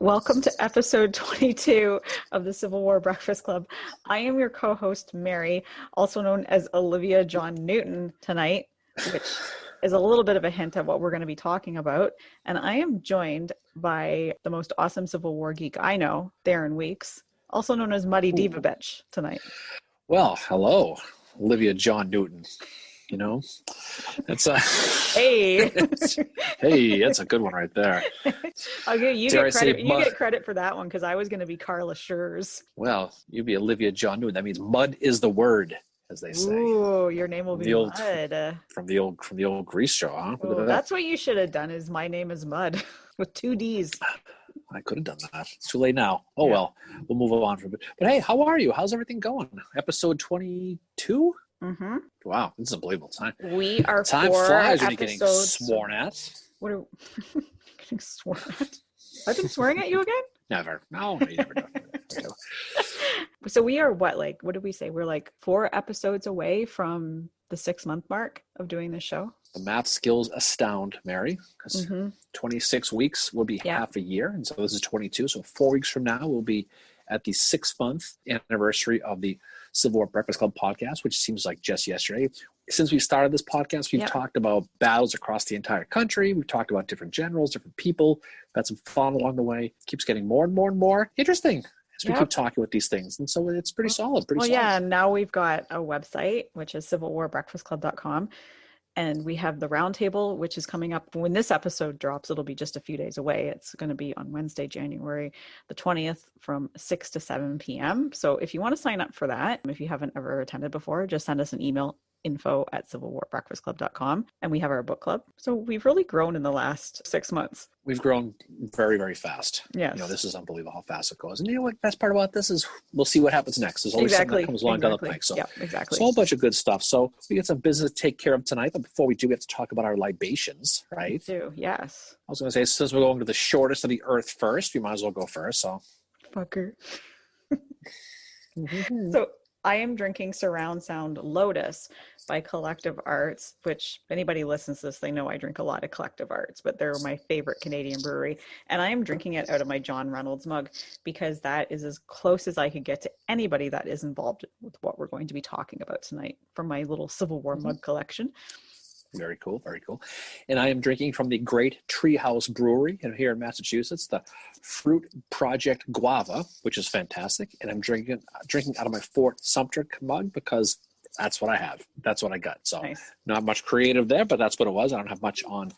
Welcome to episode 22 of the Civil War Breakfast Club. I am your co-host, Mary, also known as Olivia John Newton tonight, which is a little bit of a hint at what we're going to be talking about. And I am joined by the most awesome Civil War geek I know, Darren Weeks, also known as Muddy Diva Bitch tonight. Well, hello, Olivia John Newton. You know, that's a hey, hey, that's a good one right there. Okay, you get credit. You get credit for that one because I was going to be Carla Schurz. Well, you'd be Olivia John Newton. That means mud is the word, as they say. Ooh, your name will be Mud. From the old Grease show, huh? Ooh, that's what you should have done. Is my name is Mud with 2 D's. I could have done that. It's too late now. Oh, yeah. Well, we'll move on from it. But hey, how are you? How's everything going? Episode 22? Mm-hmm. Wow, this is unbelievable. Time flies when you're getting sworn at. What are getting sworn at? I've been swearing at you again? Never. No, you never do. So we are what did we say? We're like 4 episodes away from the 6-month mark of doing this show. The math skills astound Mary, because 26 weeks will be half a year, and so this is 22. So 4 weeks from now, we'll be at the 6-month anniversary of the Civil War Breakfast Club podcast, which seems like just yesterday. Since we started this podcast, we've talked about battles across the entire country. We've talked about different generals, different people. We've had some fun along the way. It keeps getting more and more and more interesting as we keep talking with these things. And so it's pretty solid. Yeah, now we've got a website, which is civilwarbreakfastclub.com. And we have the roundtable, which is coming up when this episode drops. It'll be just a few days away. It's going to be on Wednesday, January the 20th from 6 to 7 p.m. So if you want to sign up for that, if you haven't ever attended before, just send us an email, info@civilwarbreakfastclub.com. And we have our book club. So we've really grown in the last 6 months. We've grown very, very fast. Yes. This is unbelievable how fast it goes. And you know what? Best part about this is we'll see what happens next. There's always something that comes along down the pike. So exactly. It's a whole bunch of good stuff. So we get some business to take care of tonight. But before we do, we have to talk about our libations, right? We do, yes. I was going to say, since we're going to the shortest of the earth first, we might as well go first. So, fucker. So I am drinking Surround Sound Lotus by Collective Arts, which if anybody listens to this, they know I drink a lot of Collective Arts, but they're my favorite Canadian brewery. And I am drinking it out of my John Reynolds mug because that is as close as I could get to anybody that is involved with what we're going to be talking about tonight from my little Civil War mug collection. Very cool, very cool. And I am drinking from the Great Treehouse Brewery here in Massachusetts, the Fruit Project Guava, which is fantastic. And I'm drinking out of my Fort Sumter mug because that's what I have. That's what I got. So Not much creative there, but that's what it was. I don't have much on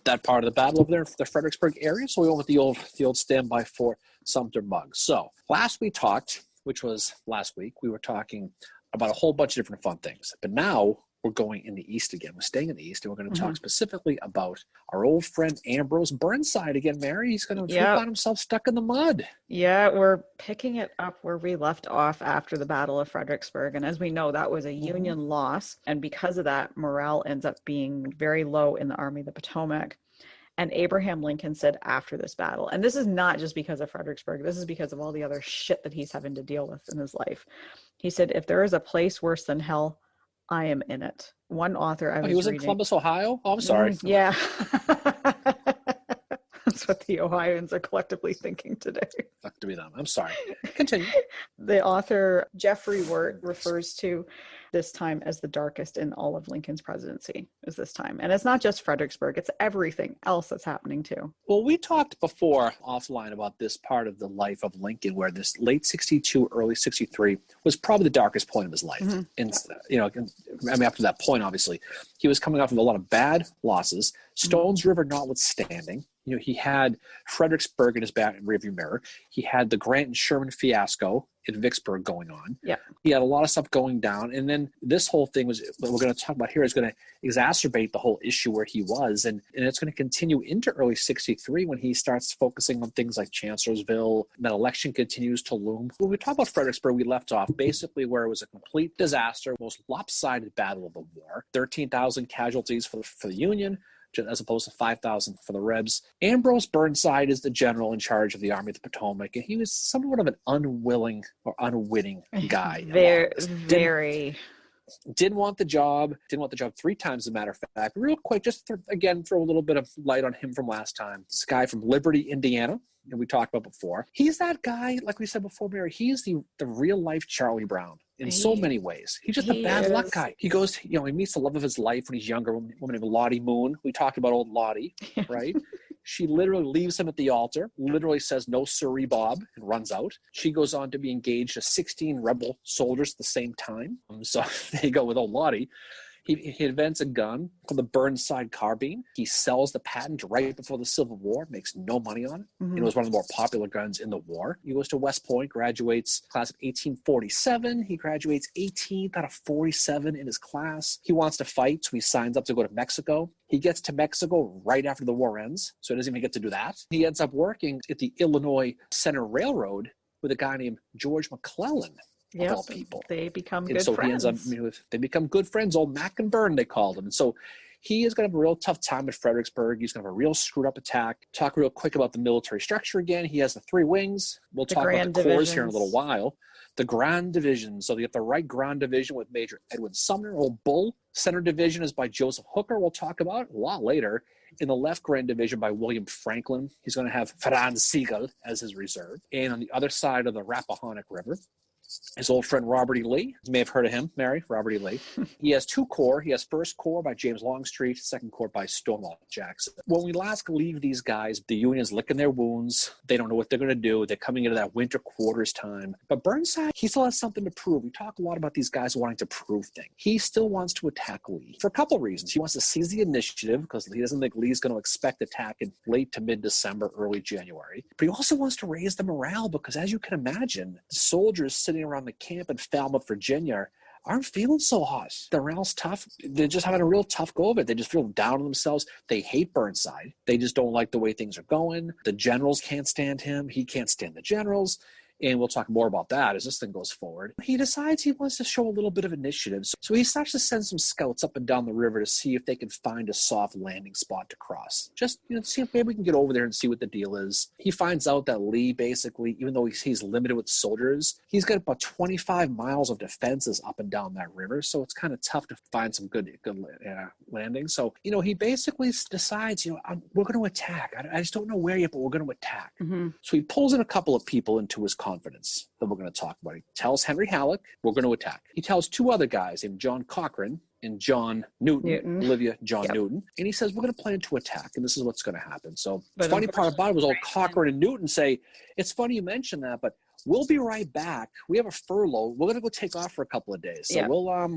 that part of the battle over there, the Fredericksburg area. So we went with the old standby Fort Sumter mug. So last we talked, which was last week, we were talking about a whole bunch of different fun things. But now we're going in the East again. We're staying in the East, and we're going to talk specifically about our old friend Ambrose Burnside again, Mary. He's going to find himself stuck in the mud. Yeah, we're picking it up where we left off after the Battle of Fredericksburg. And as we know, that was a Union loss. And because of that, morale ends up being very low in the Army of the Potomac. And Abraham Lincoln said after this battle, and this is not just because of Fredericksburg, this is because of all the other shit that he's having to deal with in his life. He said, if there is a place worse than hell, I am in it. One author he was in Columbus, Ohio? Oh, I'm sorry. Yeah. That's what the Ohioans are collectively thinking today. Fuck to be them. I'm sorry. Continue. The author Jeffrey Wirt refers to this time as the darkest in all of Lincoln's presidency is this time. And it's not just Fredericksburg, it's everything else that's happening too. Well, we talked before offline about this part of the life of Lincoln where this late 62, early 63 was probably the darkest point of his life. And, after that point, obviously, he was coming off of a lot of bad losses, Stones River notwithstanding. He had Fredericksburg in his back rearview mirror. He had the Grant and Sherman fiasco in Vicksburg going on. Yeah. He had a lot of stuff going down. And then this whole thing what we're going to talk about here is going to exacerbate the whole issue where he was. And it's going to continue into early 63 when he starts focusing on things like Chancellorsville. And that election continues to loom. When we talk about Fredericksburg, we left off basically where it was a complete disaster, most lopsided battle of the war, 13,000 casualties for the Union, as opposed to 5,000 for the Rebs. Ambrose Burnside is the general in charge of the Army of the Potomac, and he was somewhat of an unwilling or unwitting guy. Very. Didn't want the job 3 times, as a matter of fact. Real quick, just throw a little bit of light on him from last time. This guy from Liberty, Indiana, and we talked about before. He's that guy, like we said before, Mary, he's the real life Charlie Brown in so many ways. He's just a bad luck guy. He goes, he meets the love of his life when he's younger, a woman named Lottie Moon. We talked about old Lottie, right? She literally leaves him at the altar, literally says, "No sirree, Bob," and runs out. She goes on to be engaged to 16 rebel soldiers at the same time. So there you go with old Lottie. He invents a gun called the Burnside carbine. He sells the patent right before the Civil War, makes no money on it. Mm-hmm. It was one of the more popular guns in the war. He goes to West Point, graduates class of 1847. He graduates 18th out of 47 in his class. He wants to fight, so he signs up to go to Mexico. He gets to Mexico right after the war ends, so he doesn't even get to do that. He ends up working at the Illinois Center Railroad with a guy named George McClellan. Of all people. They become good friends. He ends up, they become good friends. Old Mac and Burn, they called him. And so he is going to have a real tough time at Fredericksburg. He's going to have a real screwed up attack. Talk real quick about the military structure again. He has the 3 wings. We'll talk about the corps here in a little while. The Grand Division. So you have the right Grand Division with Major Edwin Sumner, Old Bull. Center Division is by Joseph Hooker. We'll talk about a lot later. In the left Grand Division by William Franklin. He's going to have Franz Sigel as his reserve. And on the other side of the Rappahannock River, his old friend Robert E. Lee. You may have heard of him, Mary, Robert E. Lee. He has 2 corps. He has 1st Corps by James Longstreet, 2nd Corps by Stonewall Jackson. When we last leave these guys, the Union's licking their wounds. They don't know what they're going to do. They're coming into that winter quarters time. But Burnside, he still has something to prove. We talk a lot about these guys wanting to prove things. He still wants to attack Lee for a couple reasons. He wants to seize the initiative because he doesn't think Lee's going to expect attack in late to mid-December, early January. But he also wants to raise the morale because, as you can imagine, the soldiers sitting around the camp in Falmouth, Virginia, aren't feeling so hot. The morale's tough. They're just having a real tough go of it. They just feel down on themselves. They hate Burnside. They just don't like the way things are going. The generals can't stand him. He can't stand the generals. And we'll talk more about that as this thing goes forward. He decides he wants to show a little bit of initiative. So he starts to send some scouts up and down the river to see if they can find a soft landing spot to cross. Just, see if maybe we can get over there and see what the deal is. He finds out that Lee, basically, even though he's limited with soldiers, he's got about 25 miles of defenses up and down that river. So it's kind of tough to find some good landings. So, he basically decides, we're going to attack. I just don't know where yet, but we're going to attack. Mm-hmm. So he pulls in a couple of people into his confidence that we're going to talk about. He tells Henry Halleck, we're going to attack. He tells 2 other guys named John Cochran and John Newton. Olivia John Newton. And he says, we're going to plan to attack, and this is what's going to happen. So the funny part about it was old Cochran and Newton say, it's funny you mention that, but we'll be right back. We have a furlough. We're going to go take off for a couple of days. So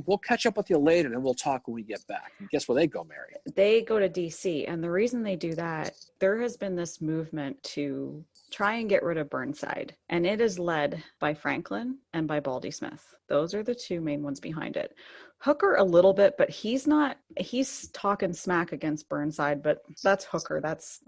we'll catch up with you later, and we'll talk when we get back. And guess where they go, Mary? They go to D.C., and the reason they do that, there has been this movement to try and get rid of Burnside, and it is led by Franklin and by Baldy Smith. Those are the 2 main ones behind it. Hooker a little bit, but he's talking smack against Burnside, but that's Hooker. That's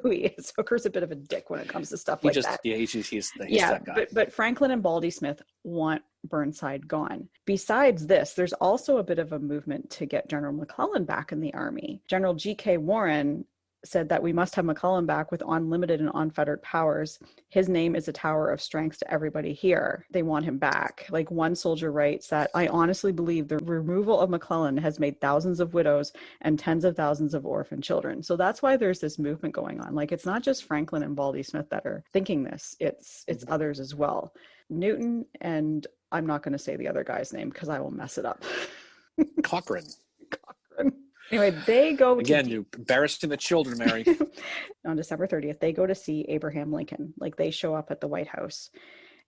who he is. Hooker's a bit of a dick when it comes to stuff like that. Yeah, he's that guy. But Franklin and Baldy Smith want Burnside gone. Besides this, there's also a bit of a movement to get General McClellan back in the army. General G.K. Warren said that we must have McClellan back with unlimited and unfettered powers. His name is a tower of strength to everybody here. They want him back. Like one soldier writes that, I honestly believe the removal of McClellan has made thousands of widows and tens of thousands of orphan children. So that's why there's this movement going on. Like, it's not just Franklin and Baldy Smith that are thinking this. It's others as well. Newton, and I'm not going to say the other guy's name because I will mess it up. Cochran. Anyway, they go you're embarrassing the children, Mary. On December 30th, they go to see Abraham Lincoln. Like, they show up at the White House,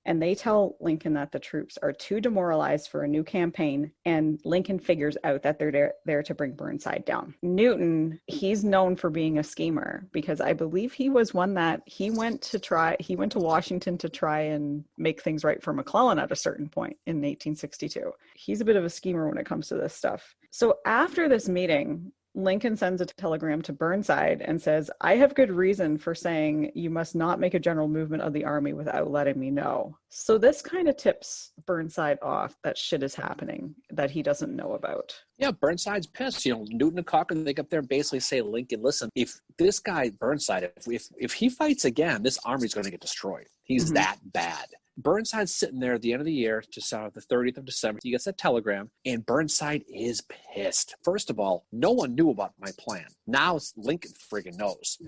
and they tell Lincoln that the troops are too demoralized for a new campaign, and Lincoln figures out that they're there to bring Burnside down. Newton, he's known for being a schemer, because I believe he was one that he went to Washington to try and make things right for McClellan at a certain point in 1862. He's a bit of a schemer when it comes to this stuff. So after this meeting, Lincoln sends a telegram to Burnside and says, I have good reason for saying you must not make a general movement of the army without letting me know. So this kind of tips Burnside off that shit is happening that he doesn't know about. Yeah, Burnside's pissed. Newton and Cochran, they get up there and basically say, Lincoln, listen, if this guy Burnside, if he fights again, this army's going to get destroyed. He's that bad. Burnside's sitting there at the end of the year, just on the 30th of December. He gets that telegram, and Burnside is pissed. First of all, no one knew about my plan. Now Lincoln friggin' knows.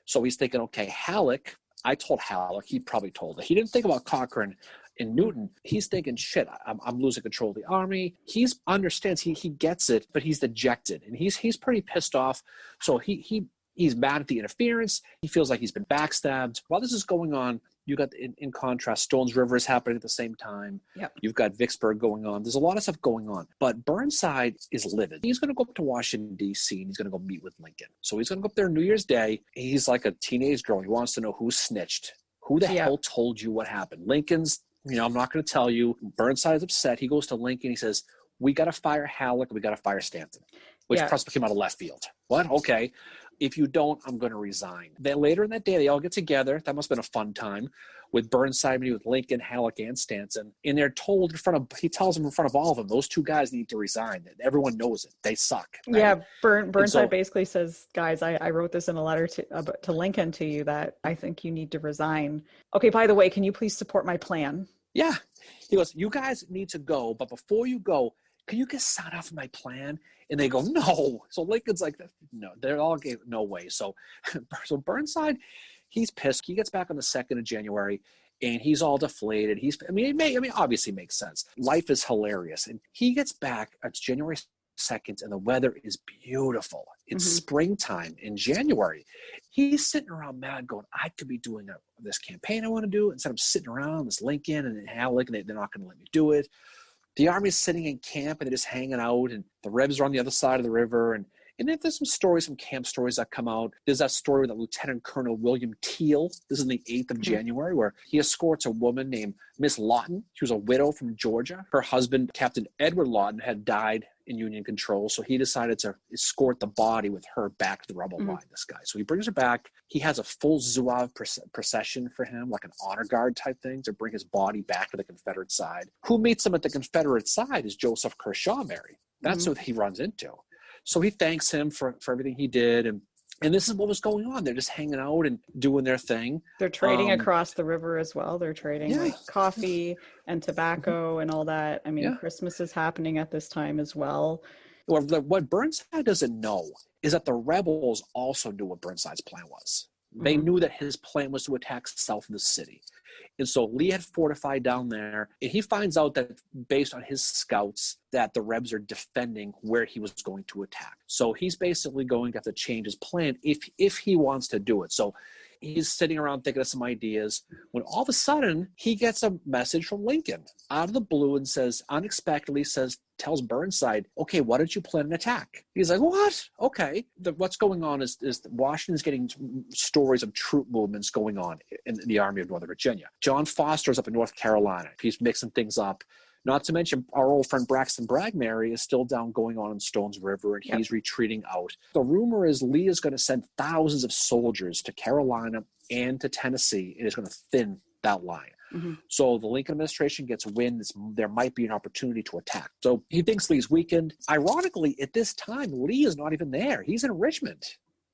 So he's thinking, okay, Halleck, I told Halleck, he probably told it. He didn't think about Cochrane and Newton. He's thinking, shit, I'm losing control of the army. He understands, he gets it, but he's dejected and he's pretty pissed off. So he's mad at the interference. He feels like he's been backstabbed. While this is going on, you got, in contrast, Stones River is happening at the same time. Yep. You've got Vicksburg going on. There's a lot of stuff going on. But Burnside is livid. He's going to go up to Washington, D.C., and he's going to go meet with Lincoln. So he's going to go up there New Year's Day. He's like a teenage girl. He wants to know who snitched. Who the hell told you what happened? Lincoln's, I'm not going to tell you. Burnside is upset. He goes to Lincoln. He says, we got to fire Halleck. We got to fire Stanton, which probably came out of left field. What? Okay. If you don't, I'm going to resign. Then later in that day, they all get together. That must have been a fun time with Burnside, meeting with Lincoln, Halleck, and Stanton. And they're told he tells them in front of all of them, those two guys need to resign. Everyone knows it. They suck. Right? Yeah. Burnside basically says, guys, I wrote this in a letter to Lincoln to you that I think you need to resign. Okay, by the way, can you please support my plan? Yeah. He goes, you guys need to go, but before you go, can you get signed off on my plan? And they go, no. So Lincoln's like, no, they're all no way. So Burnside, he's pissed. He gets back on the 2nd of January and he's all deflated. Obviously makes sense. Life is hilarious. And he gets back, it's January 2nd and the weather is beautiful. It's springtime in January. He's sitting around mad going, I could be doing this campaign I want to do instead of sitting around this Lincoln and Halleck and they're not going to let me do it. The army's sitting in camp and they're just hanging out and the Rebs are on the other side of the river. And there's some stories, some camp stories that come out. There's that story with Lieutenant Colonel William Teal. This is the 8th of January where he escorts a woman named Miss Lawton. She was a widow from Georgia. Her husband, Captain Edward Lawton, had died in Union control. So he decided to escort the body with her back to the rebel line, this guy. So he brings her back. He has a full Zouave procession for him, like an honor guard type thing, to bring his body back to the Confederate side. Who meets him at the Confederate side is Joseph Kershaw Mary. That's who he runs into. So he thanks him for everything he did. And this is what was going on. They're just hanging out and doing their thing. They're trading across the river as well. They're trading like coffee and tobacco and all that. I mean, Christmas is happening at this time as well. What Burnside doesn't know is that the rebels also knew what Burnside's plan was. They knew that his plan was to attack south of the city. And so Lee had fortified down there, and he finds out that based on his scouts that the Rebs are defending where he was going to attack. So he's basically going to have to change his plan if he wants to do it. So he's sitting around thinking of some ideas when all of a sudden he gets a message from Lincoln out of the blue and unexpectedly tells Burnside, okay, why don't you plan an attack? He's like, what? Okay. What's going on is Washington's getting stories of troop movements going on in the Army of Northern Virginia. John Foster's up in North Carolina. He's mixing things up. Not to mention our old friend Braxton Bragg Mary is still down going on in Stones River, and he's retreating out. The rumor is Lee is going to send thousands of soldiers to Carolina and to Tennessee, and is going to thin that line. So the Lincoln administration gets wind there might be an opportunity to attack. So he thinks Lee's weakened. Ironically, at this time, Lee is not even there. He's in Richmond.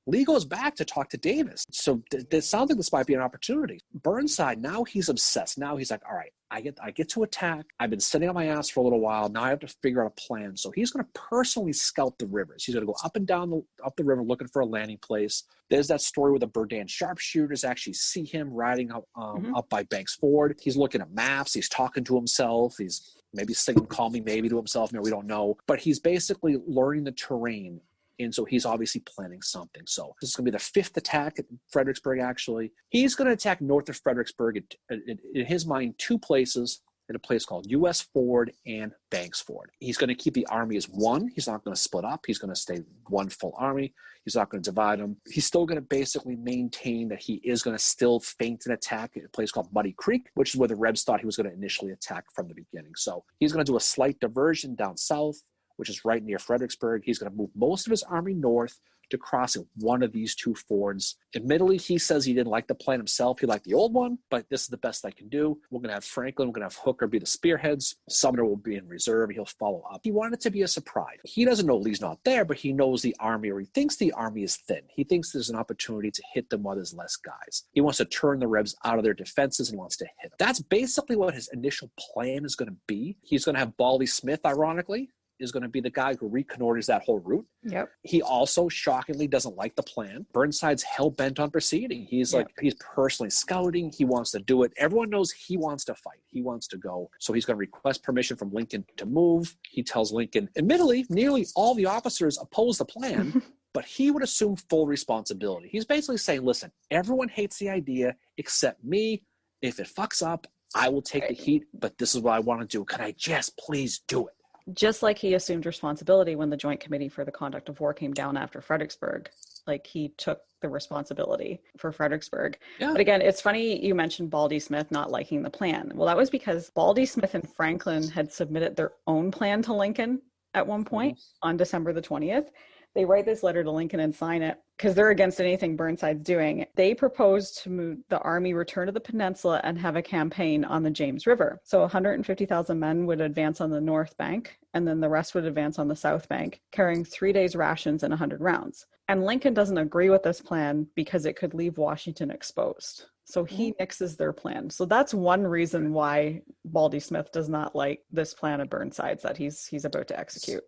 Lee goes back to talk to Davis. So it sounds like this might be an opportunity. Burnside, now he's obsessed. Now he's like, all right, I get to attack. I've been sitting on my ass for a little while. Now I have to figure out a plan. So he's going to personally scout the rivers. He's going to go up and down up the river looking for a landing place. There's that story where the Berdan sharpshooters actually see him riding up by Banks Ford. He's looking at maps. He's talking to himself. He's maybe singing Call Me Maybe to himself. No, we don't know. But he's basically learning the terrain. And so he's obviously planning something. So this is going to be the 5th attack at Fredericksburg, actually. He's going to attack north of Fredericksburg, in his mind, 2 places, at a place called U.S. Ford and Banks Ford. He's going to keep the army as one. He's not going to split up. He's going to stay one full army. He's not going to divide them. He's still going to basically maintain that he is going to still feint an attack at a place called Muddy Creek, which is where the Rebs thought he was going to initially attack from the beginning. So he's going to do a slight diversion down south, which is right near Fredericksburg. He's going to move most of his army north to cross at one of these 2 fords. Admittedly, he says he didn't like the plan himself. He liked the old one, but this is the best I can do. We're going to have Franklin, we're going to have Hooker be the spearheads. Sumner will be in reserve. He'll follow up. He wanted it to be a surprise. He doesn't know Lee's not there, but he knows the army, or he thinks the army is thin. He thinks there's an opportunity to hit them while there's less guys. He wants to turn the Rebs out of their defenses and he wants to hit them. That's basically what his initial plan is going to be. He's going to have Baldy Smith, ironically, is going to be the guy who reconnoiters that whole route. Yep. He also shockingly doesn't like the plan. Burnside's hell-bent on proceeding. He's Yep. he's personally scouting. He wants to do it. Everyone knows he wants to fight. He wants to go. So he's going to request permission from Lincoln to move. He tells Lincoln, admittedly, nearly all the officers oppose the plan, but he would assume full responsibility. He's basically saying, listen, everyone hates the idea except me. If it fucks up, I will take the heat, but this is what I want to do. Can I just please do it? Just like he assumed responsibility when the Joint Committee for the Conduct of War came down after Fredericksburg. Like, he took the responsibility for Fredericksburg. Yeah. But again, it's funny you mentioned Baldy Smith not liking the plan. Well, that was because Baldy Smith and Franklin had submitted their own plan to Lincoln at one point on December the 20th. They write this letter to Lincoln and sign it because they're against anything Burnside's doing. They proposed to move the army return to the peninsula and have a campaign on the James River. So 150,000 men would advance on the north bank, and then the rest would advance on the south bank, carrying 3 days' rations and 100 rounds. And Lincoln doesn't agree with this plan because it could leave Washington exposed. So he nixes their plan. So that's one reason why Baldy Smith does not like this plan of Burnside's that he's about to execute.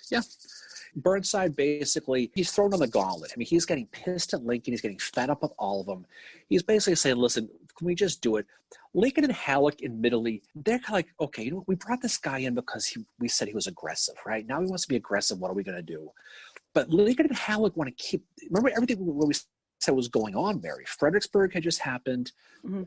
Yeah. Burnside basically, he's thrown on the gauntlet. I mean, he's getting pissed at Lincoln. He's getting fed up with all of them. He's basically saying, listen, can we just do it? Lincoln and Halleck, admittedly, they're kind of like, okay, you know what? We brought this guy in because we said he was aggressive, right? Now he wants to be aggressive. What are we going to do? But Lincoln and Halleck want to keep, remember everything we said was going on, Mary. Fredericksburg had just happened.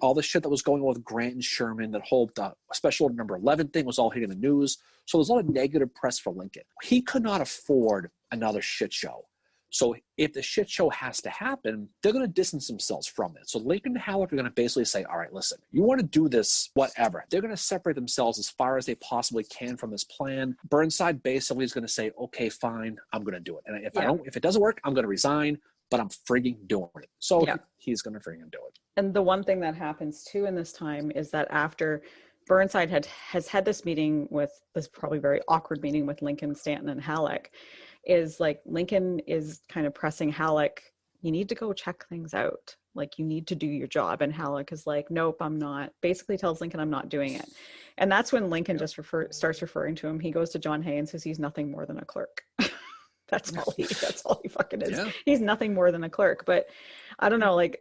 All the shit that was going on with Grant and Sherman, that whole special order number 11 thing was all hitting the news. So there's a lot of negative press for Lincoln. He could not afford another shit show. So if the shit show has to happen, they're going to distance themselves from it. So Lincoln and Halleck are going to basically say, all right, listen, you want to do this, whatever. They're going to separate themselves as far as they possibly can from this plan. Burnside basically is going to say, okay, fine, I'm going to do it. And if it doesn't work, I'm going to resign, but I'm frigging doing it. So he's going to frigging do it. And the one thing that happens too in this time is that after Burnside has had this meeting with this probably very awkward meeting with Lincoln, Stanton, and Halleck, is like Lincoln is kind of pressing Halleck, you need to go check things out. Like, you need to do your job. And Halleck is like, nope, I'm not. Basically tells Lincoln, I'm not doing it. And that's when Lincoln just starts referring to him. He goes to John Hay and says he's nothing more than a clerk. That's all he fucking is. Yeah. He's nothing more than a clerk. But I don't know, like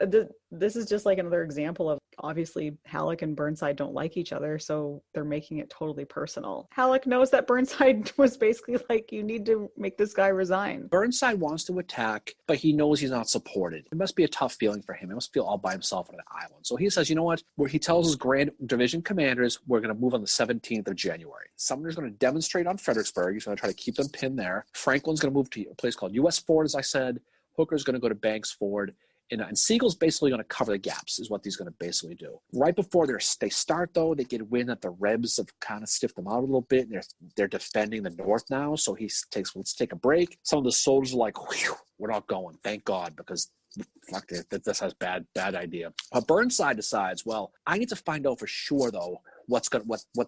this is just like another example of, obviously Halleck and Burnside don't like each other, so they're making it totally personal. Halleck knows that Burnside was basically like, you need to make this guy resign. Burnside wants to attack, but he knows he's not supported. It must be a tough feeling for him. He must feel all by himself on an island. So he says, you know what? He tells his Grand Division commanders, we're going to move on the 17th of January. Sumner's going to demonstrate on Fredericksburg. He's going to try to keep them pinned there. Franklin's going to move to a place called U.S. Ford, as I said. Hooker's going to go to Banks Ford. And Sigel's basically going to cover the gaps, is what he's going to basically do. Right before they start, though, they get wind that the Rebs have kind of stiffed them out a little bit, and they're defending the North now. So let's take a break. Some of the soldiers are like, whew, we're not going, thank God, because fuck this has bad idea. Burnside decides, well, I need to find out for sure, though, what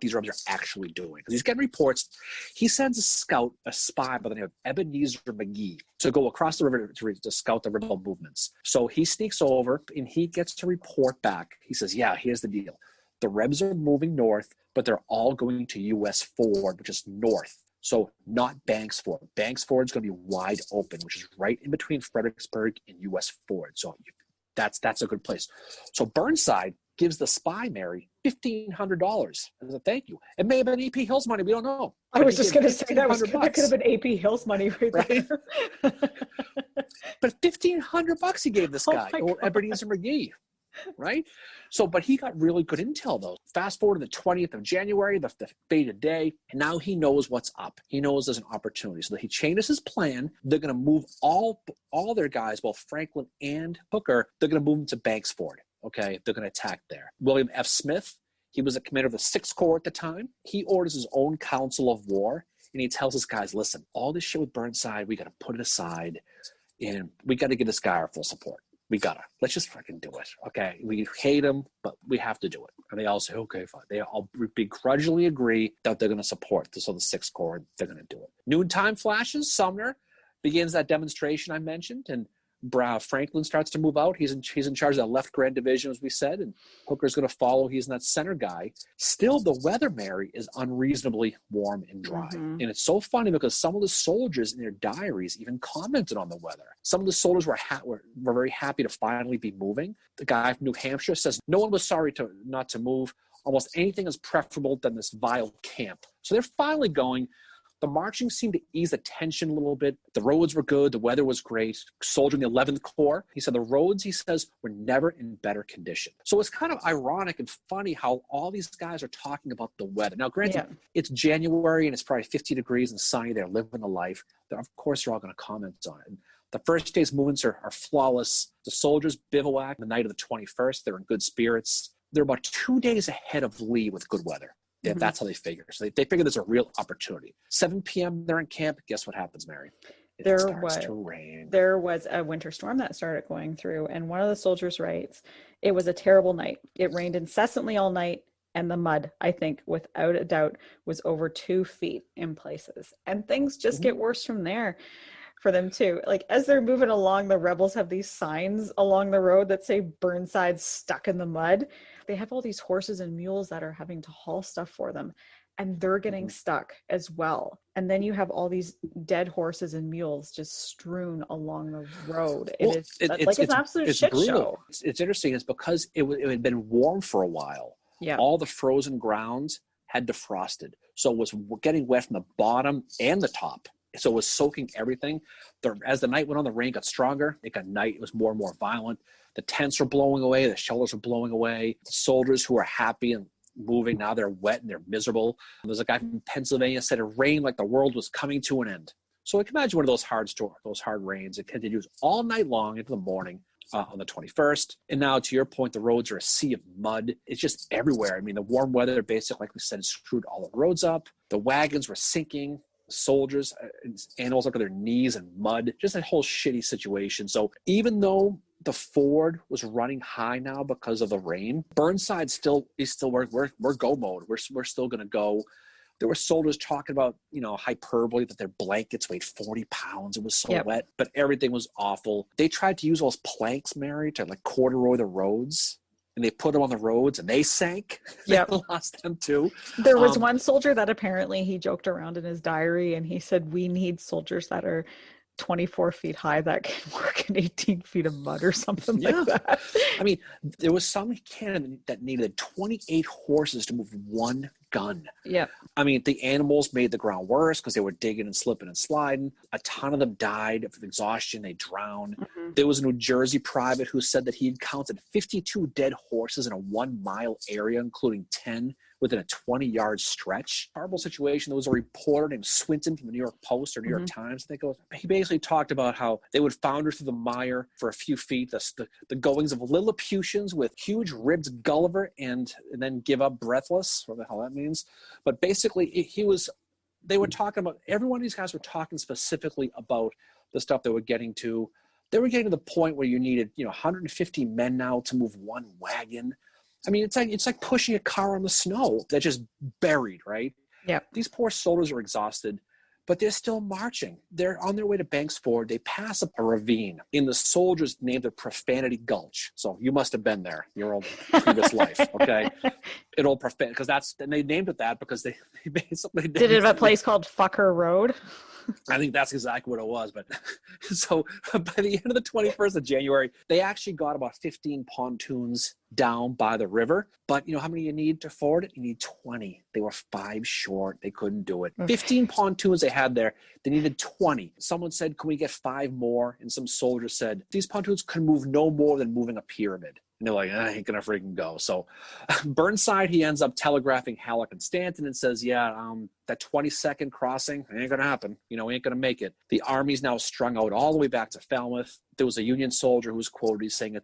these Rebs are actually doing, because he's getting reports. He sends a spy by the name of Ebenezer McGee to go across the river to scout the rebel movements. So he sneaks over and he gets to report back. He says, yeah, here's the deal. The Rebs are moving north, but they're all going to U.S. Ford, which is north. So not Banks Ford. Banks Ford is going to be wide open, which is right in between Fredericksburg and U.S. Ford. So that's a good place. So Burnside gives the spy, Mary, $1,500 as a thank you. It may have been A.P. Hill's money. We don't know. I was just going to say that could have been A.P. Hill's money right there. But $1,500 he gave this guy, or Ebenezer McGee, right? So, but he got really good intel, though. Fast forward to the 20th of January, the fated day, and now he knows what's up. He knows there's an opportunity. So he changes his plan. They're going to move all their guys, both Franklin and Hooker, they're going to move them to Banks Ford. Okay, they're going to attack there. William F. Smith, he was a commander of the 6th Corps at the time. He orders his own council of war, and he tells his guys, listen, all this shit with Burnside, we got to put it aside, and we got to give this guy our full support. Let's just fucking do it. Okay, we hate him, but we have to do it. And they all say, okay, fine. They all begrudgingly agree that they're going to support the 6th Corps. They're going to do it. Noontime flashes. Sumner begins that demonstration I mentioned, and Franklin starts to move out. He's in charge of that left Grand Division, as we said, and Hooker's going to follow. He's in that center guy. Still, the weather, Mary, is unreasonably warm and dry. And it's so funny because some of the soldiers in their diaries even commented on the weather. Some of the soldiers were very happy to finally be moving. The guy from New Hampshire says, no one was sorry not to move. Almost anything is preferable than this vile camp. So they're finally going. The marching seemed to ease the tension a little bit. The roads were good. The weather was great. Soldier in the 11th Corps, he said the roads, he says, were never in better condition. So it's kind of ironic and funny how all these guys are talking about the weather. Now, granted, it's January and it's probably 50 degrees and sunny. They're living the life. Of course, they're all going to comment on it. And the first day's movements are flawless. The soldiers bivouac the night of the 21st. They're in good spirits. They're about 2 days ahead of Lee with good weather. Yeah, that's how they figure. So they figure there's a real opportunity. 7 p.m. they're in camp. Guess what happens, Mary? It starts to rain. There was a winter storm that started going through, and one of the soldiers writes, it was a terrible night. It rained incessantly all night, and the mud, I think, without a doubt, was over 2 feet in places. And things just get worse from there for them too. Like as they're moving along, the rebels have these signs along the road that say Burnside stuck in the mud. They have all these horses and mules that are having to haul stuff for them, and they're getting stuck as well. And then you have all these dead horses and mules just strewn along the road. It's an absolute shit show. It's interesting. It's because it had been warm for a while. Yeah. All the frozen grounds had defrosted. So it was getting wet from the bottom and the top. So it was soaking everything. As the night went on, the rain got stronger. It was more and more violent. The tents were blowing away. The shelters were blowing away. The soldiers who were happy and moving, now they're wet and they're miserable. There's a guy from Pennsylvania said it rained like the world was coming to an end. So I can imagine one of those hard rains. It continues all night long into the morning on the 21st. And now, to your point, the roads are a sea of mud. It's just everywhere. I mean, the warm weather basically, like we said, screwed all the roads up. The wagons were sinking. Soldiers, animals up to their knees in mud, just a whole shitty situation. So even though the ford was running high now because of the rain, Burnside is still we're go mode. We're still going to go. There were soldiers talking about, hyperbole, that their blankets weighed 40 pounds. It was so wet, but everything was awful. They tried to use those planks, Mary, to like corduroy the roads. And they put them on the roads and they sank. They lost them too. There was one soldier that apparently he joked around in his diary and he said, we need soldiers that are 24 feet high that can work in 18 feet of mud or something like that. I mean, there was some cannon that needed 28 horses to move one gun. Yeah. I mean, the animals made the ground worse because they were digging and slipping and sliding. A ton of them died of exhaustion. They drowned. There was a New Jersey private who said that he'd counted 52 dead horses in a 1 mile area, including 10 within a 20-yard stretch. Horrible situation. There was a reporter named Swinton from the New York Post or New York Times, I think it was. He basically talked about how they would founder through the mire for a few feet, the goings of Lilliputians with huge ribbed Gulliver and then give up breathless, whatever the hell that means. But basically, they were talking about, every one of these guys were talking specifically about the stuff they were getting to. They were getting to the point where you needed, 150 men now to move one wagon. I mean, it's like pushing a car on the snow that's just buried, right? Yeah. These poor soldiers are exhausted, but they're still marching. They're on their way to Banks Ford. They pass up a ravine. And the soldiers named it Profanity Gulch. So you must have been there your old previous life, okay? Because they named it that because they basically did it at a place called Fucker Road. I think that's exactly what it was. But so by the end of the 21st of January, they actually got about 15 pontoons down by the river. But you know how many you need to ford it? You need 20. They were 5 short. They couldn't do it. 15 pontoons they had there. They needed 20. Someone said, can we get 5 more? And some soldier said, these pontoons can move no more than moving a pyramid. And they're like, I ain't gonna freaking go. So Burnside, he ends up telegraphing Halleck and Stanton and says, that 20-second crossing ain't gonna happen. We ain't gonna make it. The Army's now strung out all the way back to Falmouth. There was a Union soldier who was quoted as saying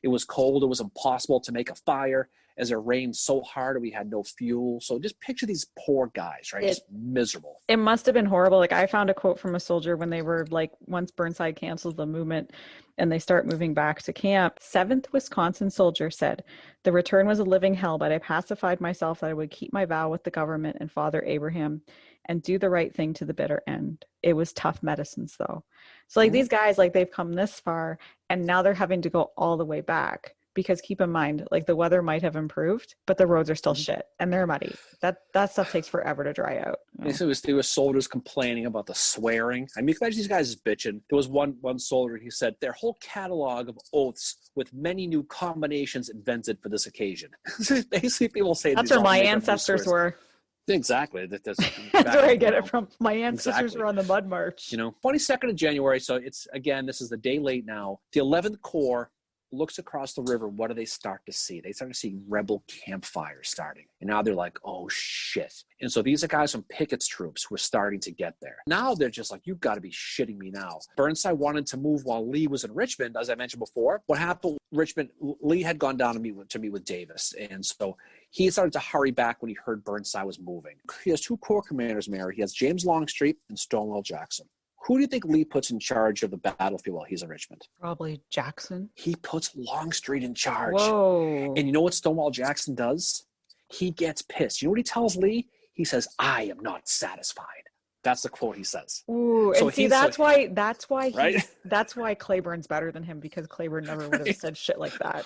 it was cold, it was impossible to make a fire, as it rained so hard and we had no fuel. So just picture these poor guys, right? Just miserable. It must have been horrible. Like I found a quote from a soldier when they were like, once Burnside cancels the movement and they start moving back to camp. 7th Wisconsin soldier said, "The return was a living hell, but I pacified myself that I would keep my vow with the government and Father Abraham and do the right thing to the bitter end. It was tough medicines though." So like these guys, like they've come this far and now they're having to go all the way back. Because keep in mind, like the weather might have improved, but the roads are still shit and they're muddy. That stuff takes forever to dry out. There was soldiers complaining about the swearing. I mean, imagine these guys is bitching. There was one soldier, he said, their whole catalog of oaths with many new combinations invented for this occasion. Basically, people say that's where my ancestors were. Exactly. That's where I get it from. My ancestors were on the Mud March. 22nd of January. So it's, again, this is the day late now. The 11th Corps looks across the river. What do they start to see? They start to see rebel campfires starting. And now they're like, oh shit. And so these are guys from Pickett's troops who are starting to get there. Now they're just like, you've got to be shitting me now. Burnside wanted to move while Lee was in Richmond, as I mentioned before. What happened, Richmond, Lee had gone down to meet with Davis. And so he started to hurry back when he heard Burnside was moving. He has 2 corps commanders, Mary. He has James Longstreet and Stonewall Jackson. Who do you think Lee puts in charge of the battlefield while he's in Richmond? Probably Jackson. He puts Longstreet in charge. Whoa. And you know what Stonewall Jackson does? He gets pissed. You know what he tells Lee? He says, "I am not satisfied." That's the quote he says. Ooh, and see, that's why Claiborne's better than him, because Claiborne never would have said shit like that.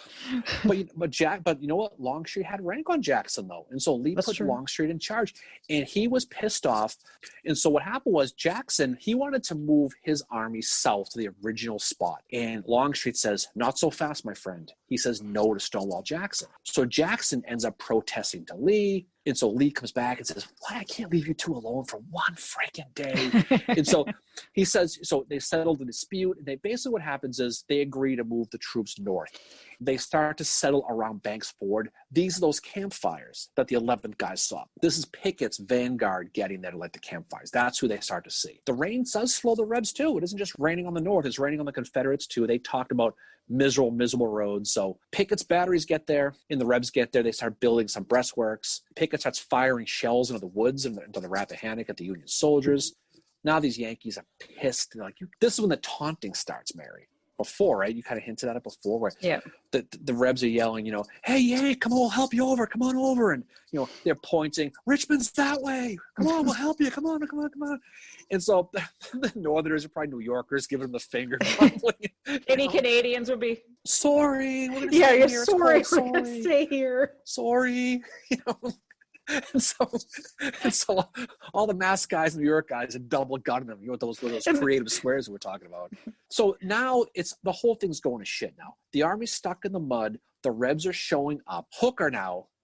But you know what? Longstreet had rank on Jackson though, and so Lee put Longstreet in charge, and he was pissed off. And so what happened was Jackson, he wanted to move his army south to the original spot, and Longstreet says, "Not so fast, my friend." He says no to Stonewall Jackson. So Jackson ends up protesting to Lee. And so Lee comes back and says, "What? I can't leave you two alone for one freaking day." And so he says, so they settled the dispute. And basically what happens is they agree to move the troops north. They start to settle around Banks Ford. These are those campfires that the 11th guys saw. This is Pickett's vanguard getting there to light the campfires. That's who they start to see. The rain does slow the Rebs too. It isn't just raining on the north. It's raining on the Confederates too. They talked about miserable roads. So Pickett's batteries get there and the Rebs get there. They start building some breastworks. Pickett starts firing shells into the woods and into the Rappahannock at the Union soldiers. Now these Yankees are pissed. They're like, this is when the taunting starts, Mary. Before, right? You kind of hinted at it before, where the Rebs are yelling, "Hey, Yank, come on, we'll help you over. Come on over." And, they're pointing, "Richmond's that way. Come on, we'll help you. Come on. And so the Northerners are probably New Yorkers giving them the finger. Any Canadians would be, "Sorry. We're gonna stay here. You're sorry. We're going to stay here. Sorry." And so all the mask guys and New York guys are double gunning them. Those creative swears we're talking about. So now the whole thing's going to shit now. The army's stuck in the mud. The Rebs are showing up. Hooker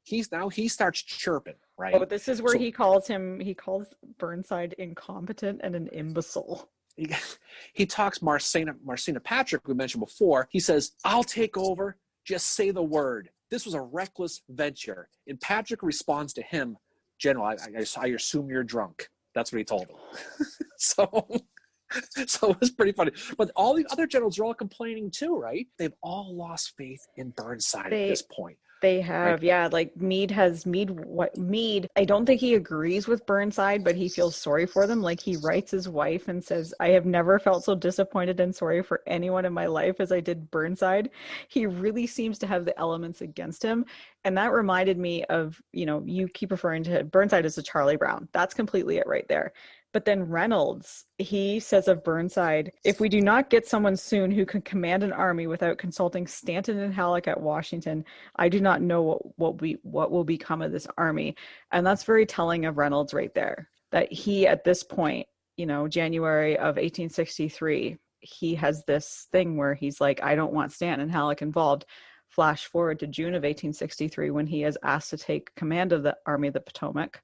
he starts chirping, right? Oh, this is where he calls Burnside incompetent and an imbecile. He talks Marcina Patrick, we mentioned before. He says, "I'll take over. Just say the word. This was a reckless venture." And Patrick responds to him, "General, I assume you're drunk." That's what he told him. So it was pretty funny. But all the other generals are all complaining too, right? They've all lost faith in Burnside at this point. They have, right? Like Meade, I don't think he agrees with Burnside, but he feels sorry for them. Like he writes his wife and says, "I have never felt so disappointed and sorry for anyone in my life as I did Burnside." He really seems to have the elements against him. And that reminded me of, you keep referring to Burnside as a Charlie Brown. That's completely it right there. But then Reynolds, he says of Burnside, "If we do not get someone soon who can command an army without consulting Stanton and Halleck at Washington, I do not know what will become of this army." And that's very telling of Reynolds right there, that he, at this point, January of 1863, he has this thing where he's like, "I don't want Stanton and Halleck involved." Flash forward to June of 1863 when he is asked to take command of the Army of the Potomac.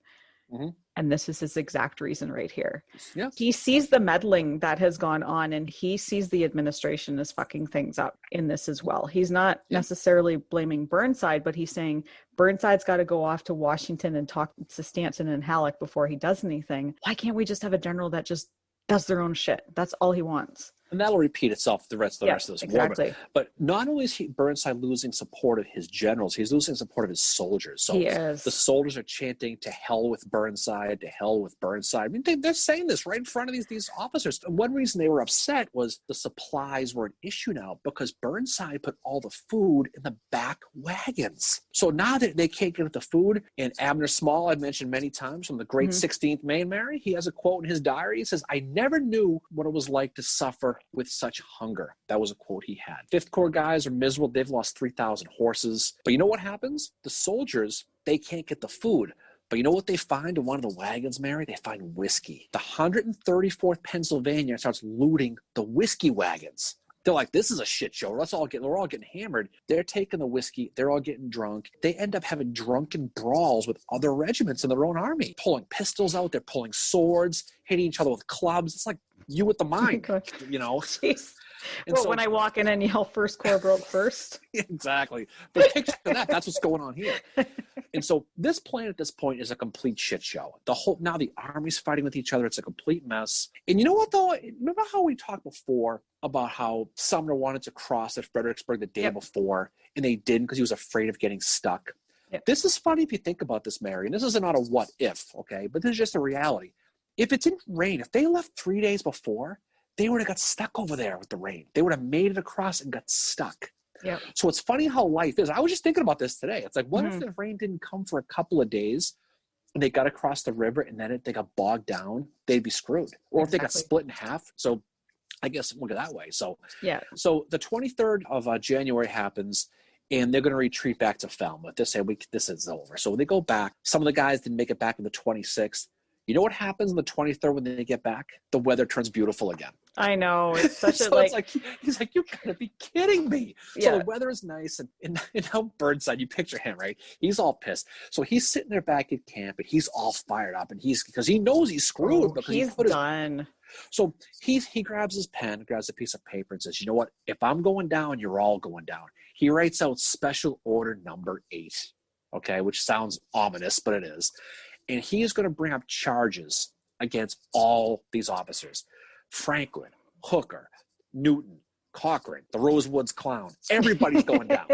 Mm-hmm. And this is his exact reason right here. Yeah. He sees the meddling that has gone on, and he sees the administration is fucking things up in this as well. He's not necessarily blaming Burnside, but he's saying Burnside's got to go off to Washington and talk to Stanton and Halleck before he does anything. Why can't we just have a general that just does their own shit? That's all he wants. And that'll repeat itself the rest of Yeah, this war. exactly. But not only is Burnside losing support of his generals, he's losing support of his soldiers. So He the is. soldiers are chanting, "To hell with Burnside! To hell with Burnside!" I mean, they're saying this right in front of these officers. And one reason they were upset was the supplies were an issue now because Burnside put all the food in the back wagons. So now that they can't get at the food, and Abner Small, I've mentioned many times from the Great 16th Maine, Mary, he has a quote in his diary. He says, "I never knew what it was like to suffer with such hunger." That was a quote he had. Fifth Corps guys are miserable. They've lost 3,000 horses. But you know what happens? The soldiers, they can't get the food. But you know what they find in one of the wagons, Mary? They find whiskey. The 134th Pennsylvania starts looting the whiskey wagons. They're like, "This is a shit show. We're all getting hammered." They're taking the whiskey. They're all getting drunk. They end up having drunken brawls with other regiments in their own army, pulling pistols out. They're pulling swords, hitting each other with clubs. It's like you with the mind, you know? Jeez. And Well, so, when I walk in and yell "First Corps broke first." exactly. But picture that. That's what's going on here. And so this plan at this point is a complete shit show. Now the army's fighting with each other. It's a complete mess. And you know what, though? Remember how we talked before about how Sumner wanted to cross at Fredericksburg the day before, and they didn't because he was afraid of getting stuck? Yep. This is funny if you think about this, Mary. And this is not a what if, okay? But this is just a reality. If it didn't rain, if they left 3 days before, they would have got stuck over there with the rain. They would have made it across and got stuck. Yep. So it's funny how life is. I was just thinking about this today. It's like, what if the rain didn't come for a couple of days and they got across the river and then they got bogged down? They'd be screwed. Or if they got split in half. So I guess look at it that way. So yeah. So the 23rd of January happens, and they're going to retreat back to Falmouth. They say, this is over. So when they go back, some of the guys didn't make it back on the 26th. You know what happens on the 23rd when they get back? The weather turns beautiful again. I know. It's such so a it's like, he's like, "You gotta be kidding me." Yeah. So the weather is nice. And now Burnside, you picture him, right? He's all pissed. So he's sitting there back at camp and he's all fired up. And because he knows he's screwed. Because he's done. So he grabs his pen, grabs a piece of paper and says, "You know what? If I'm going down, you're all going down." He writes out Special Order Number 8, okay, which sounds ominous, but it is. And he is going to bring up charges against all these officers. Franklin, Hooker, Newton, Cochrane, the Rosewoods clown. Everybody's going down,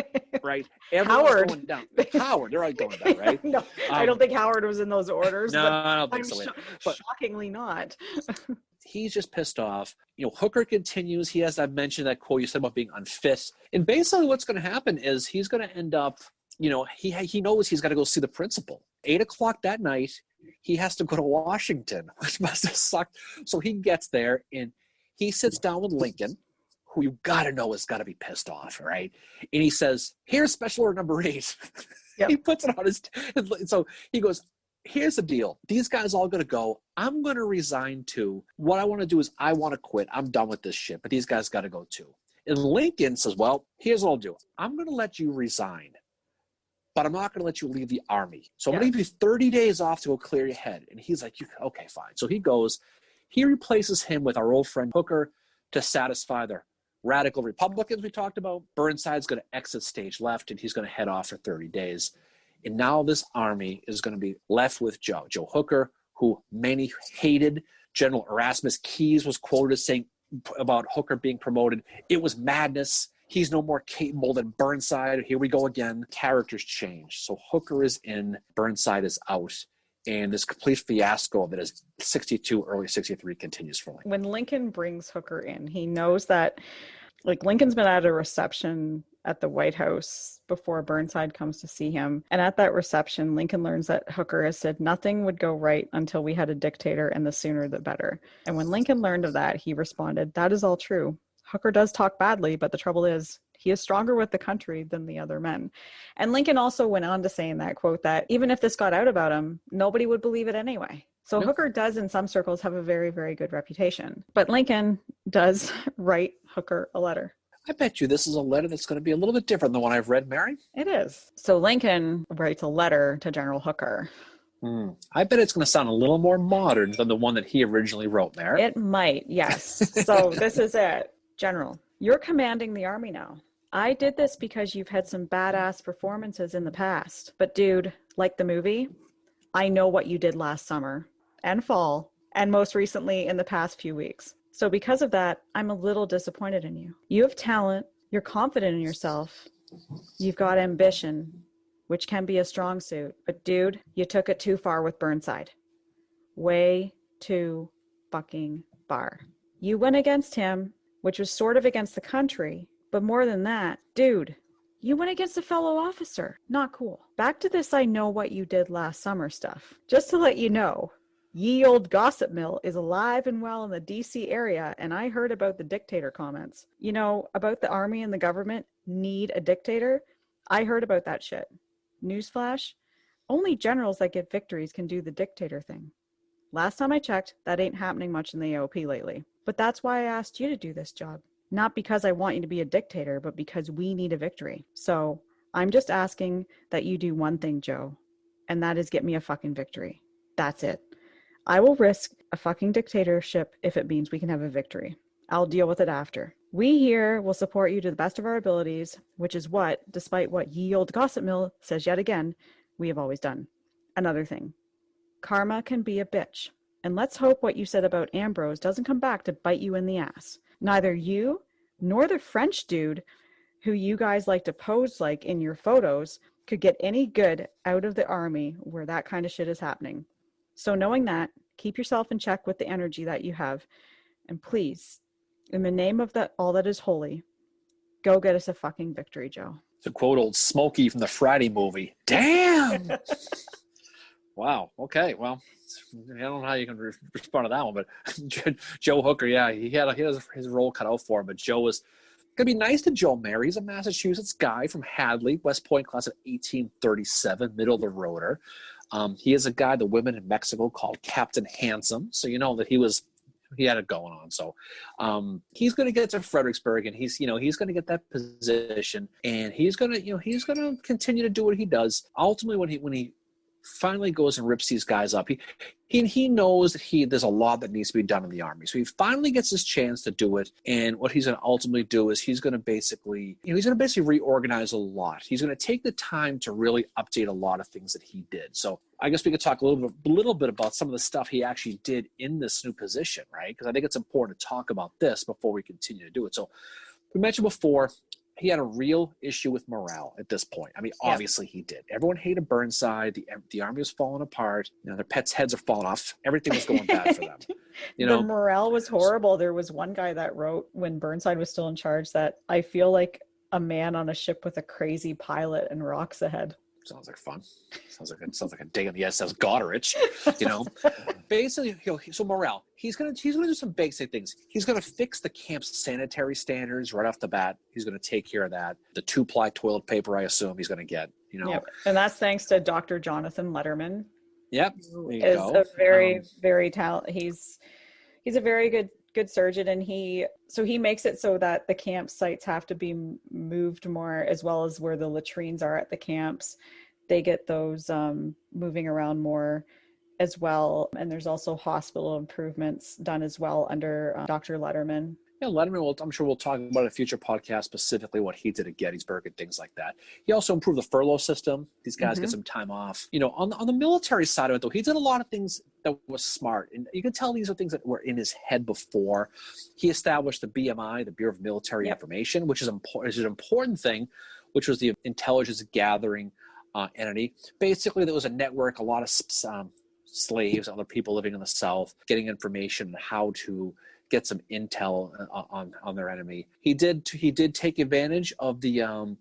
right? Everyone's Howard. going down. Howard, they're all going down, right? No, I don't think Howard was in those orders. No, but I don't think I'm so. But shockingly not. he's just pissed off. You know, Hooker continues. He has, I mentioned that quote you said about being unfit. And basically what's going to happen is he's going to end up, you know, he knows he's got to go see the principal. 8 o'clock that night, he has to go to Washington, which must have sucked. So he gets there and he sits down with Lincoln, who you got to know has got to be pissed off, right? And he says, "Here's Special Order Number 8. Yep. He puts it on his, so he goes, "Here's the deal. These guys all going to go. I'm going to resign too. What I want to do is I want to quit. I'm done with this shit, but these guys got to go too." And Lincoln says, "Well, here's what I'll do. I'm going to let you resign, but I'm not going to let you leave the army. So I'm going to give you 30 days off to go clear your head." And he's like, "Okay, fine." So he goes. He replaces him with our old friend Hooker to satisfy the radical Republicans we talked about. Burnside's going to exit stage left, and he's going to head off for 30 days. And now this army is going to be left with Joe Hooker, who many hated. General Erasmus Keyes was quoted as saying about Hooker being promoted, "It was madness. He's no more capable than Burnside. Here we go again." Characters change. So Hooker is in, Burnside is out. And this complete fiasco that is 62, early 63 continues for Lincoln. When Lincoln brings Hooker in, he knows that, like, Lincoln's been at a reception at the White House before Burnside comes to see him. And at that reception, Lincoln learns that Hooker has said nothing would go right until we had a dictator, and the sooner the better. And when Lincoln learned of that, he responded, "That is all true. Hooker does talk badly, but the trouble is, he is stronger with the country than the other men." And Lincoln also went on to say in that quote that even if this got out about him, nobody would believe it anyway. So Hooker does, in some circles, have a very, very good reputation. But Lincoln does write Hooker a letter. I bet you this is a letter that's going to be a little bit different than one I've read, Mary. It is. So Lincoln writes a letter to General Hooker. I bet it's going to sound a little more modern than the one that he originally wrote, Mary. It might, yes. So this is it. "General, you're commanding the army now. I did this because you've had some badass performances in the past. But dude, like the movie, I know what you did last summer and fall, and most recently in the past few weeks. So because of that, I'm a little disappointed in you. You have talent, you're confident in yourself, you've got ambition, which can be a strong suit. But dude, you took it too far with Burnside. Way too fucking far. You went against him, which was sort of against the country, but more than that, dude, you went against a fellow officer. Not cool. Back to this I know what you did last summer stuff. Just to let you know, ye old gossip mill is alive and well in the DC area, and I heard about the dictator comments. You know, about the army and the government need a dictator? I heard about that shit. Newsflash, only generals that get victories can do the dictator thing. Last time I checked, that ain't happening much in the AOP lately. But that's why I asked you to do this job. Not because I want you to be a dictator, but because we need a victory. So I'm just asking that you do one thing, Joe, and that is get me a fucking victory. That's it. I will risk a fucking dictatorship if it means we can have a victory. I'll deal with it after. We here will support you to the best of our abilities, which is what, despite what ye old gossip mill says yet again, we have always done. Another thing, karma can be a bitch. And let's hope what you said about Ambrose doesn't come back to bite you in the ass. Neither you nor the French dude who you guys like to pose like in your photos could get any good out of the army where that kind of shit is happening. So knowing that, keep yourself in check with the energy that you have. And please, in the name of all that is holy, go get us a fucking victory, Joe. To quote old Smokey from the Friday movie, damn! Wow. Okay. Well, I don't know how you can respond to that one, but Joe Hooker, yeah, he had his role cut out for him. But Joe was going to be nice to Joe Mary. He's a Massachusetts guy from Hadley, West Point, class of 1837, middle of the roader. He is a guy the women in Mexico called Captain Handsome. So you know that he had it going on. So he's going to get to Fredericksburg, and he's going to get that position, and he's going to continue to do what he does. Ultimately, when he finally goes and rips these guys up, he knows that there's a lot that needs to be done in the army. So he finally gets his chance to do it, and what he's going to ultimately do is he's going to basically reorganize a lot. He's going to take the time to really update a lot of things that he did. So I guess we could talk a little bit about some of the stuff he actually did in this new position, right? Because I think it's important to talk about this before we continue to do it. So we mentioned before, he had a real issue with morale at this point. I mean, obviously he did. Everyone hated Burnside. The army was falling apart. You know, their pets' heads are falling off. Everything was going bad for them. You know, the morale was horrible. There was one guy that wrote when Burnside was still in charge that I feel like a man on a ship with a crazy pilot and rocks ahead. Sounds like fun. Sounds like a day on the SS Goderich. You know, basically, so morale. He's gonna do some basic things. He's gonna fix the camp's sanitary standards right off the bat. He's gonna take care of that. The 2-ply toilet paper, I assume he's gonna get. You know, yep. And that's thanks to Dr. Jonathan Letterman. Yep, is a very very talented. He's a very good surgeon, and he makes it so that the campsites have to be moved more, as well as where the latrines are at the camps. They get those moving around more as well. And there's also hospital improvements done as well under Dr. Letterman. Yeah, Letterman, I'm sure we'll talk about in a future podcast, specifically what he did at Gettysburg and things like that. He also improved the furlough system. These guys get some time off. You know, on the military side of it, though, he did a lot of things that was smart. And you can tell these are things that were in his head before. He established the BMI, the Bureau of Military Information, which is an important thing, which was the intelligence gathering entity. Basically, there was a network, a lot of slaves, other people living in the South, getting information on how to get some intel on their enemy. He did take advantage of the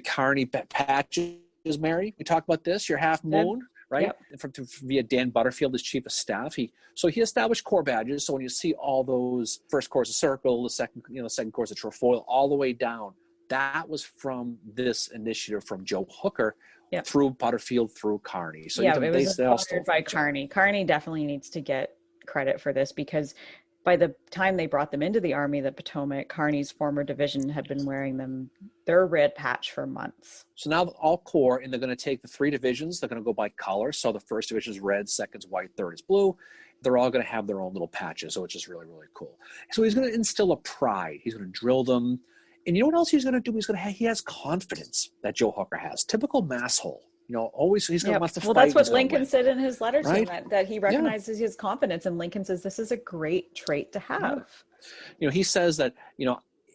Kearney patches, Mary. We talked about this. Your half moon, right? Yep. Via Dan Butterfield as chief of staff. He established corps badges. So when you see all those first corps of Circle, the second corps of Trefoil, all the way down, that was from this initiative from Joe Hooker. Yep. Through Butterfield, through Kearney. So it was inspired by Kearney. Kearney definitely needs to get credit for this, because by the time they brought them into the Army, the Potomac, Kearney's former division had been wearing their red patch for months. So now all corps, and they're going to take the 3 divisions. They're going to go by color. So the first division is red, second's white, third is blue. They're all going to have their own little patches. So it's just really, really cool. So he's going to instill a pride. He's going to drill them. And you know what else he's going to do? He has confidence that Joe Hooker has. Typical masshole. always he's going to Yep. wants to Well, fight. that's what He's gonna Lincoln win. said in his letter to him, Right? that he Yeah. recognizes his confidence, and Lincoln says this is a great trait to have. He says that,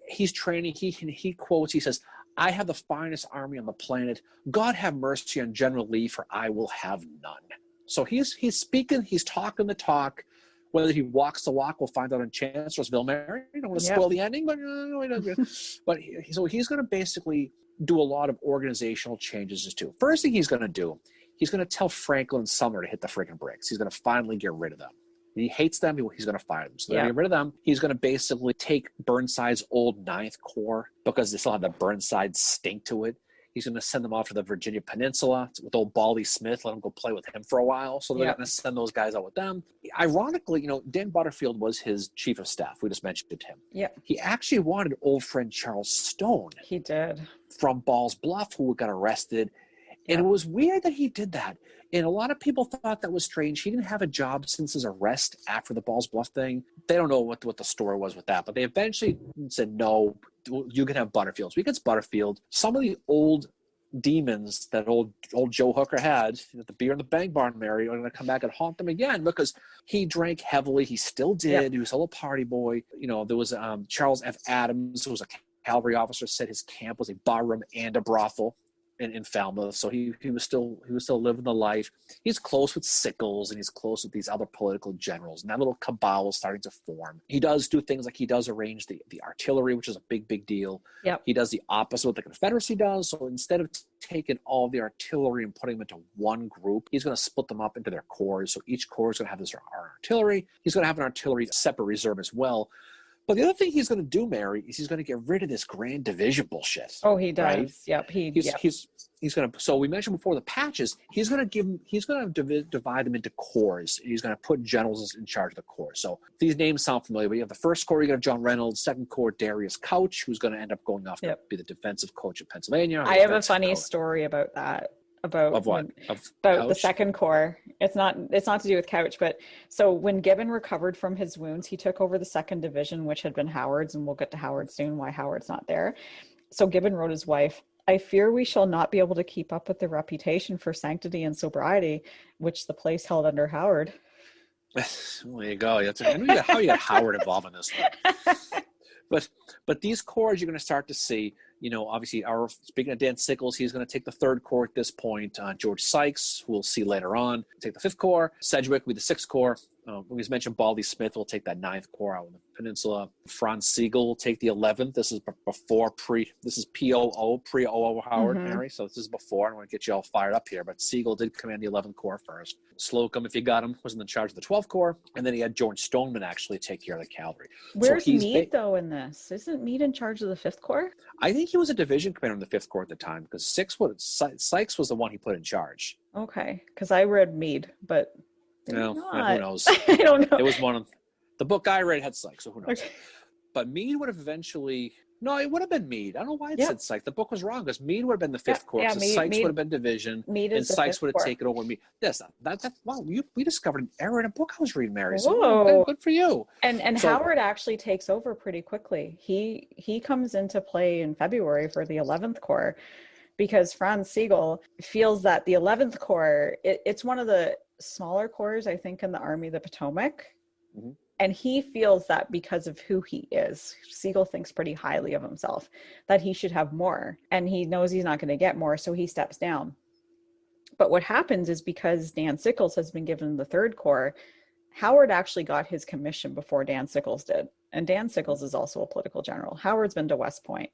he's training. He quotes, he says, "I have the finest army on the planet. God have mercy on General Lee, for I will have none." So he's speaking, he's talking the talk. Whether he walks the walk, we'll find out in Chancellorsville. Mary, I don't want to spoil the ending, but so he's going to basically do a lot of organizational changes too. First thing he's going to do, he's going to tell Franklin and Sumner to hit the freaking brakes. He's going to finally get rid of them. He hates them. He's going to fire them. So they're going to get rid of them. He's going to basically take Burnside's old Ninth Corps, because they still have the Burnside stink to it. He's going to send them off to the Virginia Peninsula with old Baldy Smith, let him go play with him for a while. So they're going to send those guys out with them. Ironically, Dan Butterfield was his chief of staff. We just mentioned him. Yeah. He actually wanted old friend Charles Stone. He did. From Ball's Bluff, who got arrested. And it was weird that he did that. And a lot of people thought that was strange. He didn't have a job since his arrest after the Ball's Bluff thing. They don't know what the story was with that, but they eventually said, no, you can have Butterfield. So he gets Butterfield. Some of the old demons that old Joe Hooker had, the beer in the Bang Barn, Mary, are going to come back and haunt them again, because he drank heavily. He still did. Yep. He was a little party boy. There was Charles F. Adams, who was a cavalry officer, said his camp was a barroom and a brothel in Falmouth. So he was still living the life. He's close with Sickles, and he's close with these other political generals, and that little cabal is starting to form. He does do things like he does arrange the artillery, which is a big deal. Yep. He does the opposite of what the Confederacy does. So instead of taking all the artillery and putting them into one group, he's going to split them up into their corps. So each corps is going to have this artillery. He's going to have an artillery separate reserve as well. But the other thing he's going to do, Mary, is he's going to get rid of this Grand Division bullshit. Oh, he does. Right? Yep. He's going to. So we mentioned before the patches. He's going to divide them into corps. He's going to put generals in charge of the corps. So these names sound familiar. But you have the first corps. You have John Reynolds. Second corps, Darius Couch, who's going to end up going off to be the defensive coach of Pennsylvania. I have a funny story about that. About the Second Corps. It's not to do with Couch, but so when Gibbon recovered from his wounds, he took over the 2nd Division, which had been Howard's, and we'll get to Howard soon, why Howard's not there. So Gibbon wrote his wife, "I fear we shall not be able to keep up with the reputation for sanctity and sobriety which the place held under Howard." Well, there you go. How you got Howard involved in this one? But these corps you're going to start to see, obviously, speaking of Dan Sickles, he's going to take the 3rd Corps at this point. George Sykes, who we'll see later on, take the 5th Corps. Sedgwick with the 6th Corps. We just mentioned Baldy Smith will take that 9th Corps out on the peninsula. Franz Sigel will take the 11th. This is this is POO, pre-OO Howard, Mary. So this is before. I don't want to get you all fired up here, but Sigel did command the 11th Corps first. Slocum, if you got him, was in charge of the 12th Corps. And then he had George Stoneman actually take care of the cavalry. Where's Meade, though, in this? Isn't Meade in charge of the 5th Corps? I think he was a division commander in the 5th Corps at the time, because Sykes was the one he put in charge. Okay, because I read Meade, but no, who knows? I don't know. It was one of the book I read had Sykes, so who knows? Okay. But Meade would have eventually. No, it would have been Meade. I don't know why it said Sykes. The book was wrong, because Meade would have been the 5th Corps. So Sykes would have been division, and Sykes would have taken over Meade. Yes, wow, we discovered an error in a book I was reading, Mary. So good for you. And so, Howard actually takes over pretty quickly. He comes into play in February for the 11th Corps, because Franz Sigel feels that the 11th Corps, it's one of the smaller corps, I think, in the Army of the Potomac. Mm-hmm. And he feels that because of who he is, Sigel thinks pretty highly of himself, that he should have more. And he knows he's not going to get more, so he steps down. But what happens is, because Dan Sickles has been given the 3rd Corps, Howard actually got his commission before Dan Sickles did. And Dan Sickles is also a political general. Howard's been to West Point,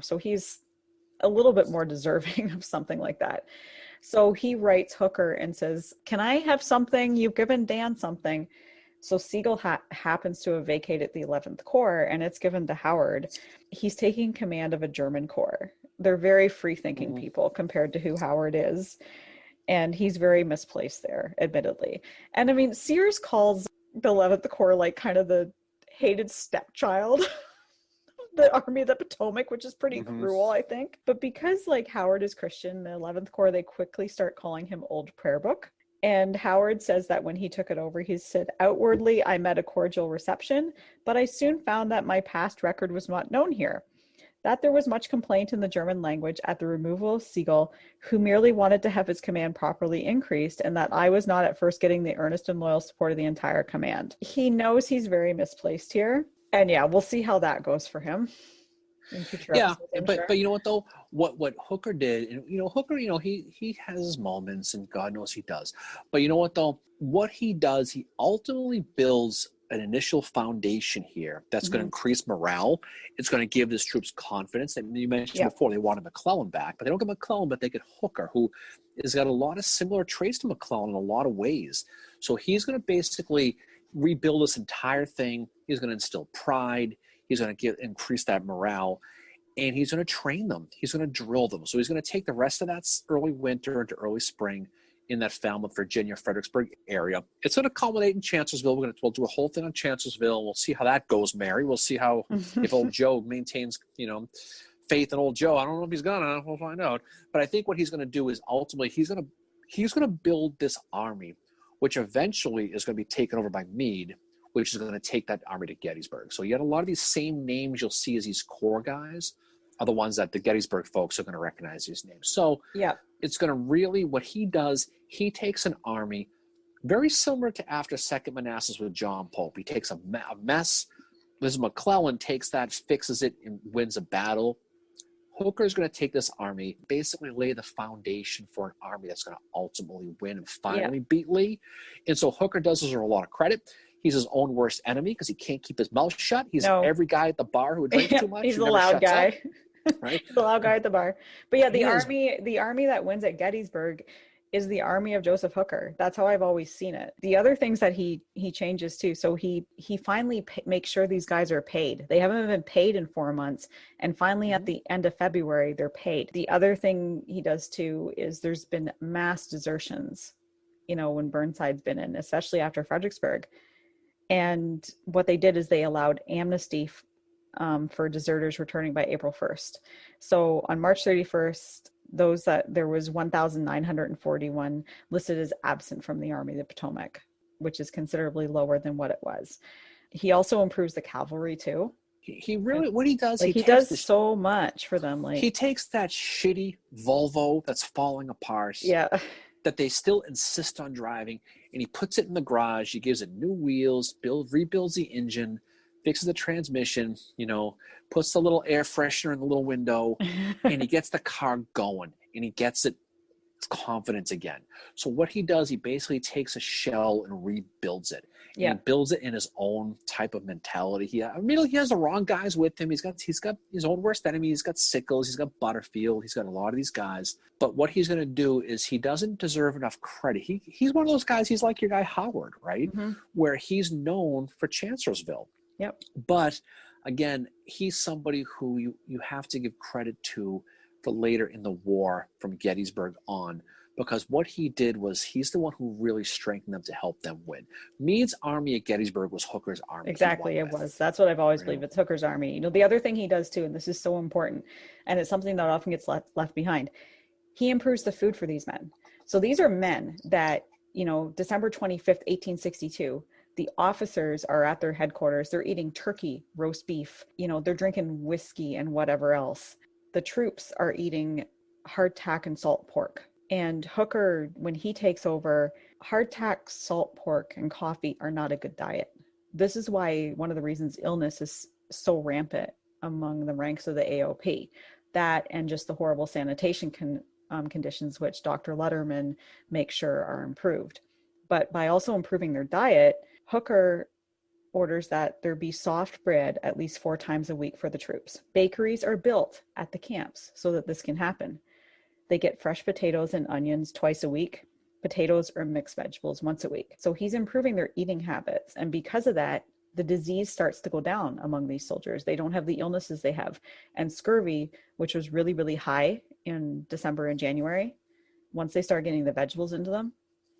so he's a little bit more deserving of something like that. So he writes Hooker and says, "Can I have something? You've given Dan something." So Sigel happens to have vacated the 11th Corps, and it's given to Howard. He's taking command of a German corps. They're very free-thinking people compared to who Howard is. And he's very misplaced there, admittedly. And I mean, Sears calls the 11th Corps like kind of the hated stepchild the Army of the Potomac, which is pretty cruel, I think. But because like Howard is Christian, the 11th Corps, they quickly start calling him Old Prayer Book. And Howard says that when he took it over, he said, "Outwardly, I met a cordial reception, but I soon found that my past record was not known here. that there was much complaint in the German language at the removal of Siegel, who merely wanted to have his command properly increased, and that I was not at first getting the earnest and loyal support of the entire command. He knows he's very misplaced here. And yeah, we'll see how that goes for him in future episodes, I'm sure. but you know what though? What Hooker did, and Hooker, he has his moments, and God knows he does. But you know what though? What he does, he ultimately builds an initial foundation here that's going to increase morale. It's going to give his troops confidence. And you mentioned before they wanted McClellan back, but they don't get McClellan, but they get Hooker, who has got a lot of similar traits to McClellan in a lot of ways. So he's going to basically rebuild this entire thing. He's going to instill pride. He's going to increase that morale, and he's going to train them. He's going to drill them. So he's going to take the rest of that early winter into early spring in that Falmouth, Virginia, Fredericksburg area. It's going to culminate in Chancellorsville. We'll do a whole thing on Chancellorsville. We'll see how that goes, Mary. We'll see how if old Joe maintains, faith in old Joe. I don't know if he's gonna. We'll find out. But I think what he's going to do is ultimately he's going to build this army, which eventually is going to be taken over by Meade, which is going to take that army to Gettysburg. So you got a lot of these same names you'll see as these core guys are the ones that the Gettysburg folks are going to recognize these names. So it's going to really, what he does, he takes an army very similar to after Second Manassas with John Pope. He takes a mess. This McClellan takes that, fixes it, and wins a battle. Hooker's going to take this army, basically lay the foundation for an army that's going to ultimately win and finally beat Lee. And so Hooker does deserve a lot of credit. He's his own worst enemy because he can't keep his mouth shut. He's every guy at the bar who drinks too much. He's the loud guy. Right? The loud guy at the bar. But yeah, the army that wins at Gettysburg is the army of Joseph Hooker. That's how I've always seen it. The other things that he changes too. So he finally makes sure these guys are paid. They haven't been paid in 4 months. And finally at the end of February, they're paid. The other thing he does too is there's been mass desertions, when Burnside's been in, especially after Fredericksburg. And what they did is they allowed amnesty for deserters returning by April 1st. So on March 31st, there was 1,941 listed as absent from the Army of the Potomac, which is considerably lower than what it was. He also improves the cavalry too. He really, what he does, he does so much for them. Like he takes that shitty Volvo that's falling apart. That they still insist on driving, and he puts it in the garage. He gives it new wheels, rebuilds the engine, fixes the transmission, puts the little air freshener in the little window, and he gets the car going, and he gets it confidence again. So what he does, he basically takes a shell and rebuilds it. He builds it in his own type of mentality. He has the wrong guys with him. He's got his own worst enemy. He's got Sickles. He's got Butterfield. He's got a lot of these guys. But what he's going to do is he doesn't deserve enough credit. He's one of those guys. He's like your guy Howard, right? Where he's known for Chancellorsville. But again, he's somebody who you have to give credit to for later in the war from Gettysburg on, because what he did was he's the one who really strengthened them to help them win. Meade's army at Gettysburg was Hooker's army. Exactly, it was. That's what I've always believed. It's Hooker's army. The other thing he does too, and this is so important, and it's something that often gets left behind, he improves the food for these men. So these are men that, December 25th, 1862, the officers are at their headquarters. They're eating turkey, roast beef, they're drinking whiskey and whatever else. The troops are eating hardtack and salt pork. And Hooker, when he takes over, hardtack, salt pork, and coffee are not a good diet. This is why one of the reasons illness is so rampant among the ranks of the AOP. That and just the horrible sanitation conditions, which Dr. Letterman makes sure are improved. But by also improving their diet, Hooker orders that there be soft bread at least 4 times a week for the troops. Bakeries are built at the camps so that this can happen. They get fresh potatoes and onions twice a week, potatoes or mixed vegetables once a week. So he's improving their eating habits. And because of that, the disease starts to go down among these soldiers. They don't have the illnesses they have. And scurvy, which was really, really high in December and January, once they start getting the vegetables into them,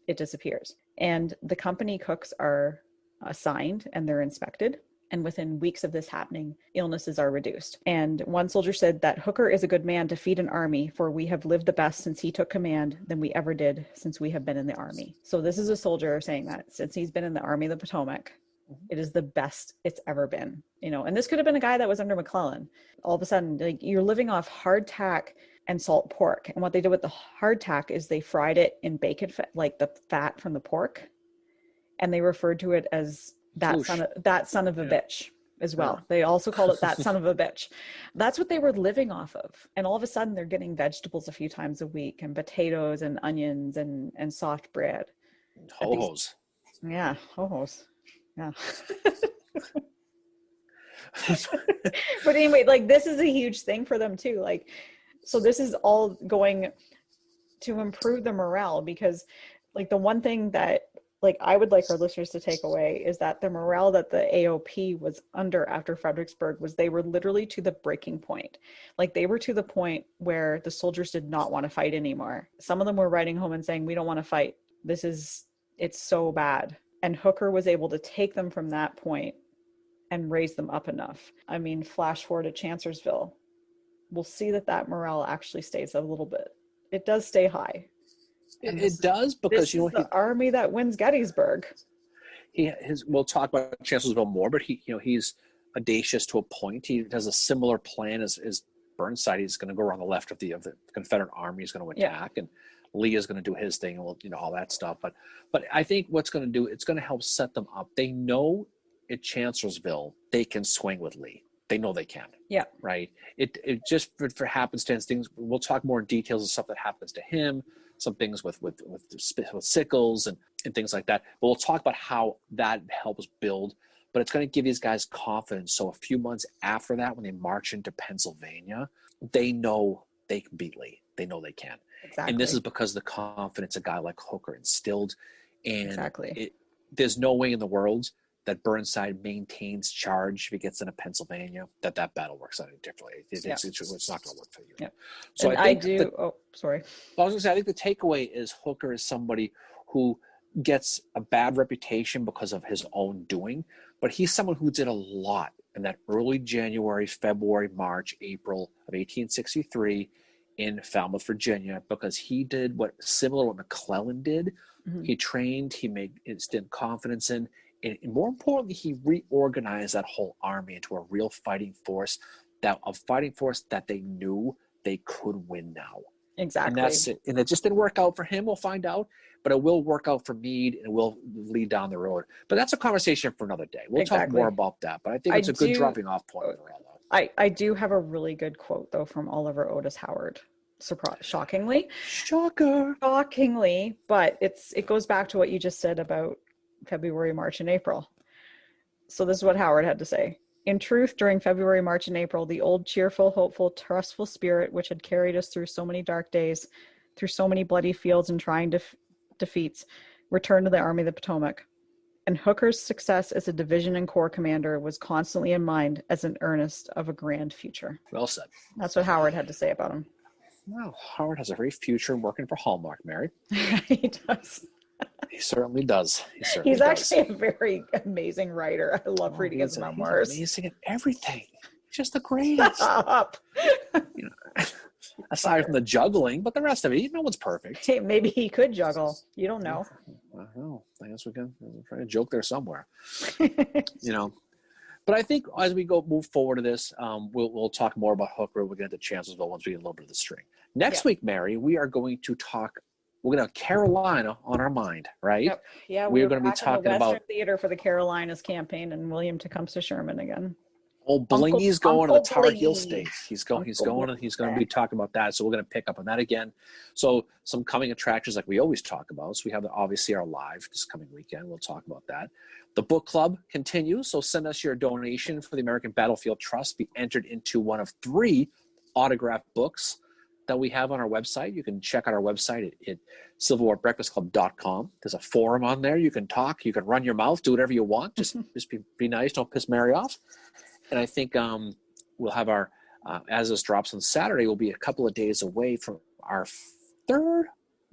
it disappears. And the company cooks are assigned and they're inspected. And within weeks of this happening, illnesses are reduced. And one soldier said that Hooker is a good man to feed an army, for we have lived the best since he took command than we ever did since we have been in the army. So this is a soldier saying that since he's been in the Army of the Potomac, It is the best it's ever been, and this could have been a guy that was under McClellan. All of a sudden, like, you're living off hardtack and salt pork. And what they did with the hardtack is they fried it in bacon fat, like the fat from the pork. And they referred to it as that son of a bitch as well. They also called it that son of a bitch. That's what they were living off of. And all of a sudden they're getting vegetables a few times a week, and potatoes and onions and soft bread. Ho-hos. Yeah, ho-hos. Yeah. But anyway, like, this is a huge thing for them too. Like, so this is all going to improve the morale, because, like, the one thing that, like, I would like our listeners to take away is that the morale that the AOP was under after Fredericksburg was, they were literally to the breaking point. Like, they were to the point where the soldiers did not want to fight anymore. Some of them were writing home and saying, we don't want to fight. It's so bad. And Hooker was able to take them from that point and raise them up enough. I mean, flash forward to Chancellorsville, we'll see that morale actually stays a little bit. It does stay high. It does, because the army that wins Gettysburg. We'll talk about Chancellorsville more, but he's audacious to a point. He has a similar plan as Burnside. He's going to go around the left of the Confederate army. He's going to attack, and Lee is going to do his thing, and all that stuff. But I think what's going to do, it's going to help set them up. They know at Chancellorsville they can swing with Lee. They know they can. Yeah. Right. It just for happenstance things. We'll talk more in details of stuff that happens to him. Some things with Sickles and things like that. But we'll talk about how that helps build. But it's going to give these guys confidence. So a few months after that, when they march into Pennsylvania, they know they can beat Lee. They know they can. Exactly. And this is because of the confidence a guy like Hooker instilled. And there's no way in the world that Burnside maintains charge if he gets into Pennsylvania, that battle works out differently. It's not going to work for you. Yeah. So I think I was going to say, I think the takeaway is Hooker is somebody who gets a bad reputation because of his own doing, but he's someone who did a lot in that early January, February, March, April of 1863 in Falmouth, Virginia, because he did similar what McClellan did. Mm-hmm. He trained, he instilled confidence in, and more importantly, he reorganized that whole army into a real fighting force that they knew they could win now. Exactly. And that's it. And it just didn't work out for him. We'll find out, but it will work out for Meade, and it will lead down the road. But that's a conversation for another day. We'll talk more about that. But I think it's a good dropping off point. I do have a really good quote, though, from Oliver Otis Howard. Shockingly, but it goes back to what you just said about February, March, and April. So this is what Howard had to say. In truth, during February, March, and April, the old cheerful, hopeful, trustful spirit which had carried us through so many dark days, through so many bloody fields and trying defeats, returned to the Army of the Potomac. And Hooker's success as a division and corps commander was constantly in mind as an earnest of a grand future. Well said. That's what Howard had to say about him. Well, Howard has a great future working for Hallmark, Mary. He does. He certainly does. He's actually a very amazing writer. I love reading his memoirs. He's amazing at everything. He's just the greatest. Stop. Aside from the juggling, but the rest of it, no one's perfect. Hey, maybe he could juggle. You don't know. I don't know. I guess we're trying to joke there somewhere. But I think as we move forward to this, we'll talk more about Hooker. We'll get into Chancellorsville once we get a little bit of the string. Next week, Mary, we are going to talk. We're going to have Carolina on our mind, right? Yep. Yeah, we're going to be talking about Theater for the Carolinas campaign and William Tecumseh Sherman again. Old Blingy's going to the Tar Heel State. He's going to be talking about that. So we're going to pick up on that again. So some coming attractions like we always talk about. So we have obviously our live this coming weekend. We'll talk about that. The book club continues. So send us your donation for the American Battlefield Trust. Be entered into one of 3 autographed books that we have on our website. You can check out our website at CivilWarBreakfastClub.com. There's a forum on there. You can talk. You can run your mouth. Do whatever you want. Just be nice. Don't piss Mary off. And I think we'll have as this drops on Saturday, we'll be a couple of days away from our 3rd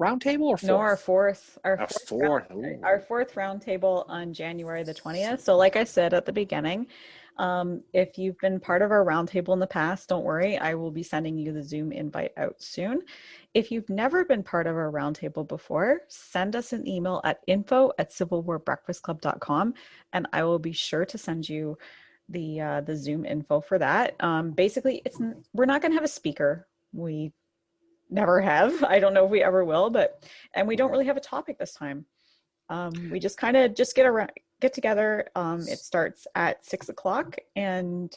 round table or fourth? No, our fourth. Ooh. Our fourth roundtable on January the 20th. So like I said at the beginning, if you've been part of our roundtable in the past, don't worry, I will be sending you the Zoom invite out soon. If you've never been part of our roundtable before, send us an email at info@civilwarbreakfastclub.com, and I will be sure to send you the Zoom info for that. Basically, we're not going to have a speaker. We never have. I don't know if we ever will, and we don't really have a topic this time. We just kind of get together. It starts at 6 o'clock and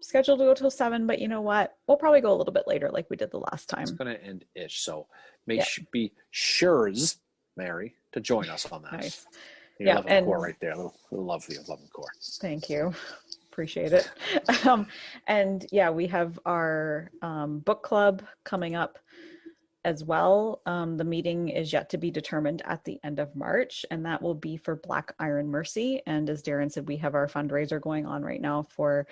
scheduled to go till 7, but you know what? We'll probably go a little bit later like we did the last time. It's going to end ish. So be sures, Mary, to join us on that. Nice. Your love and core right there. A little love for you, love and core. Thank you. Appreciate it. And yeah, we have our book club coming up as well. The meeting is yet to be determined at the end of March, and that will be for Black Iron Mercy. And as Darren said, we have our fundraiser going on right now for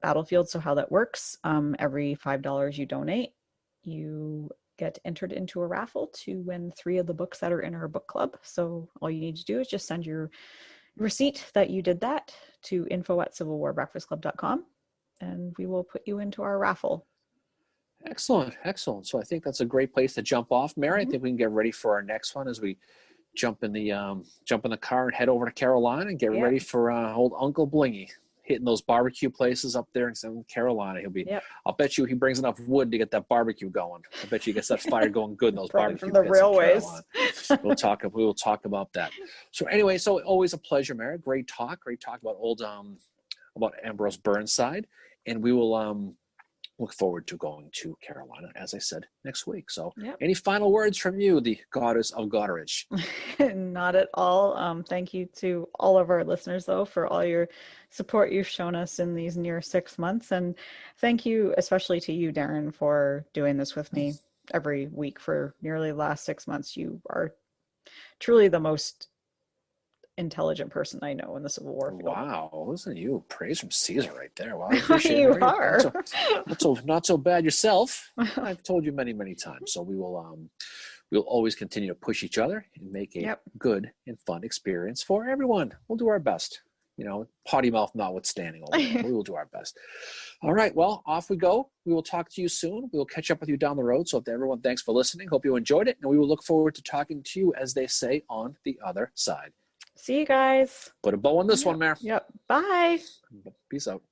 Battlefield. So how that works, every $5 you donate, you get entered into a raffle to win 3 of the books that are in our book club. So all you need to do is just send your receipt that you did that to info@civilwarbreakfastclub.com, and we will put you into our raffle. Excellent. So I think that's a great place to jump off, Mary. I think we can get ready for our next one as we jump in the car and head over to Carolina and get ready for old Uncle Blingy hitting those barbecue places up there in South Carolina. I'll bet you he brings enough wood to get that barbecue going. I bet you he gets that fire going good in those barbecue from the railways. We will talk about that. So anyway, so always a pleasure, Mary. Great talk about old about Ambrose Burnside, and we will look forward to going to Carolina, as I said, next week. So any final words from you, the goddess of Goderich? Not at all. Thank you to all of our listeners, though, for all your support you've shown us in these near 6 months. And thank you especially to you, Darren, for doing this with me every week for nearly the last 6 months. You are truly the most intelligent person I know in the Civil War field. Wow, listen to you. Praise from Caesar right there. Wow, you are. Not so bad yourself. I've told you many, many times. So we'll always continue to push each other and make a good and fun experience for everyone. We'll do our best. Potty mouth notwithstanding. We will do our best. All right, well, off we go. We will talk to you soon. We will catch up with you down the road. So to everyone, thanks for listening. Hope you enjoyed it. And we will look forward to talking to you, as they say, on the other side. See you guys. Put a bow on this one, Mare. Yep. Bye. Peace out.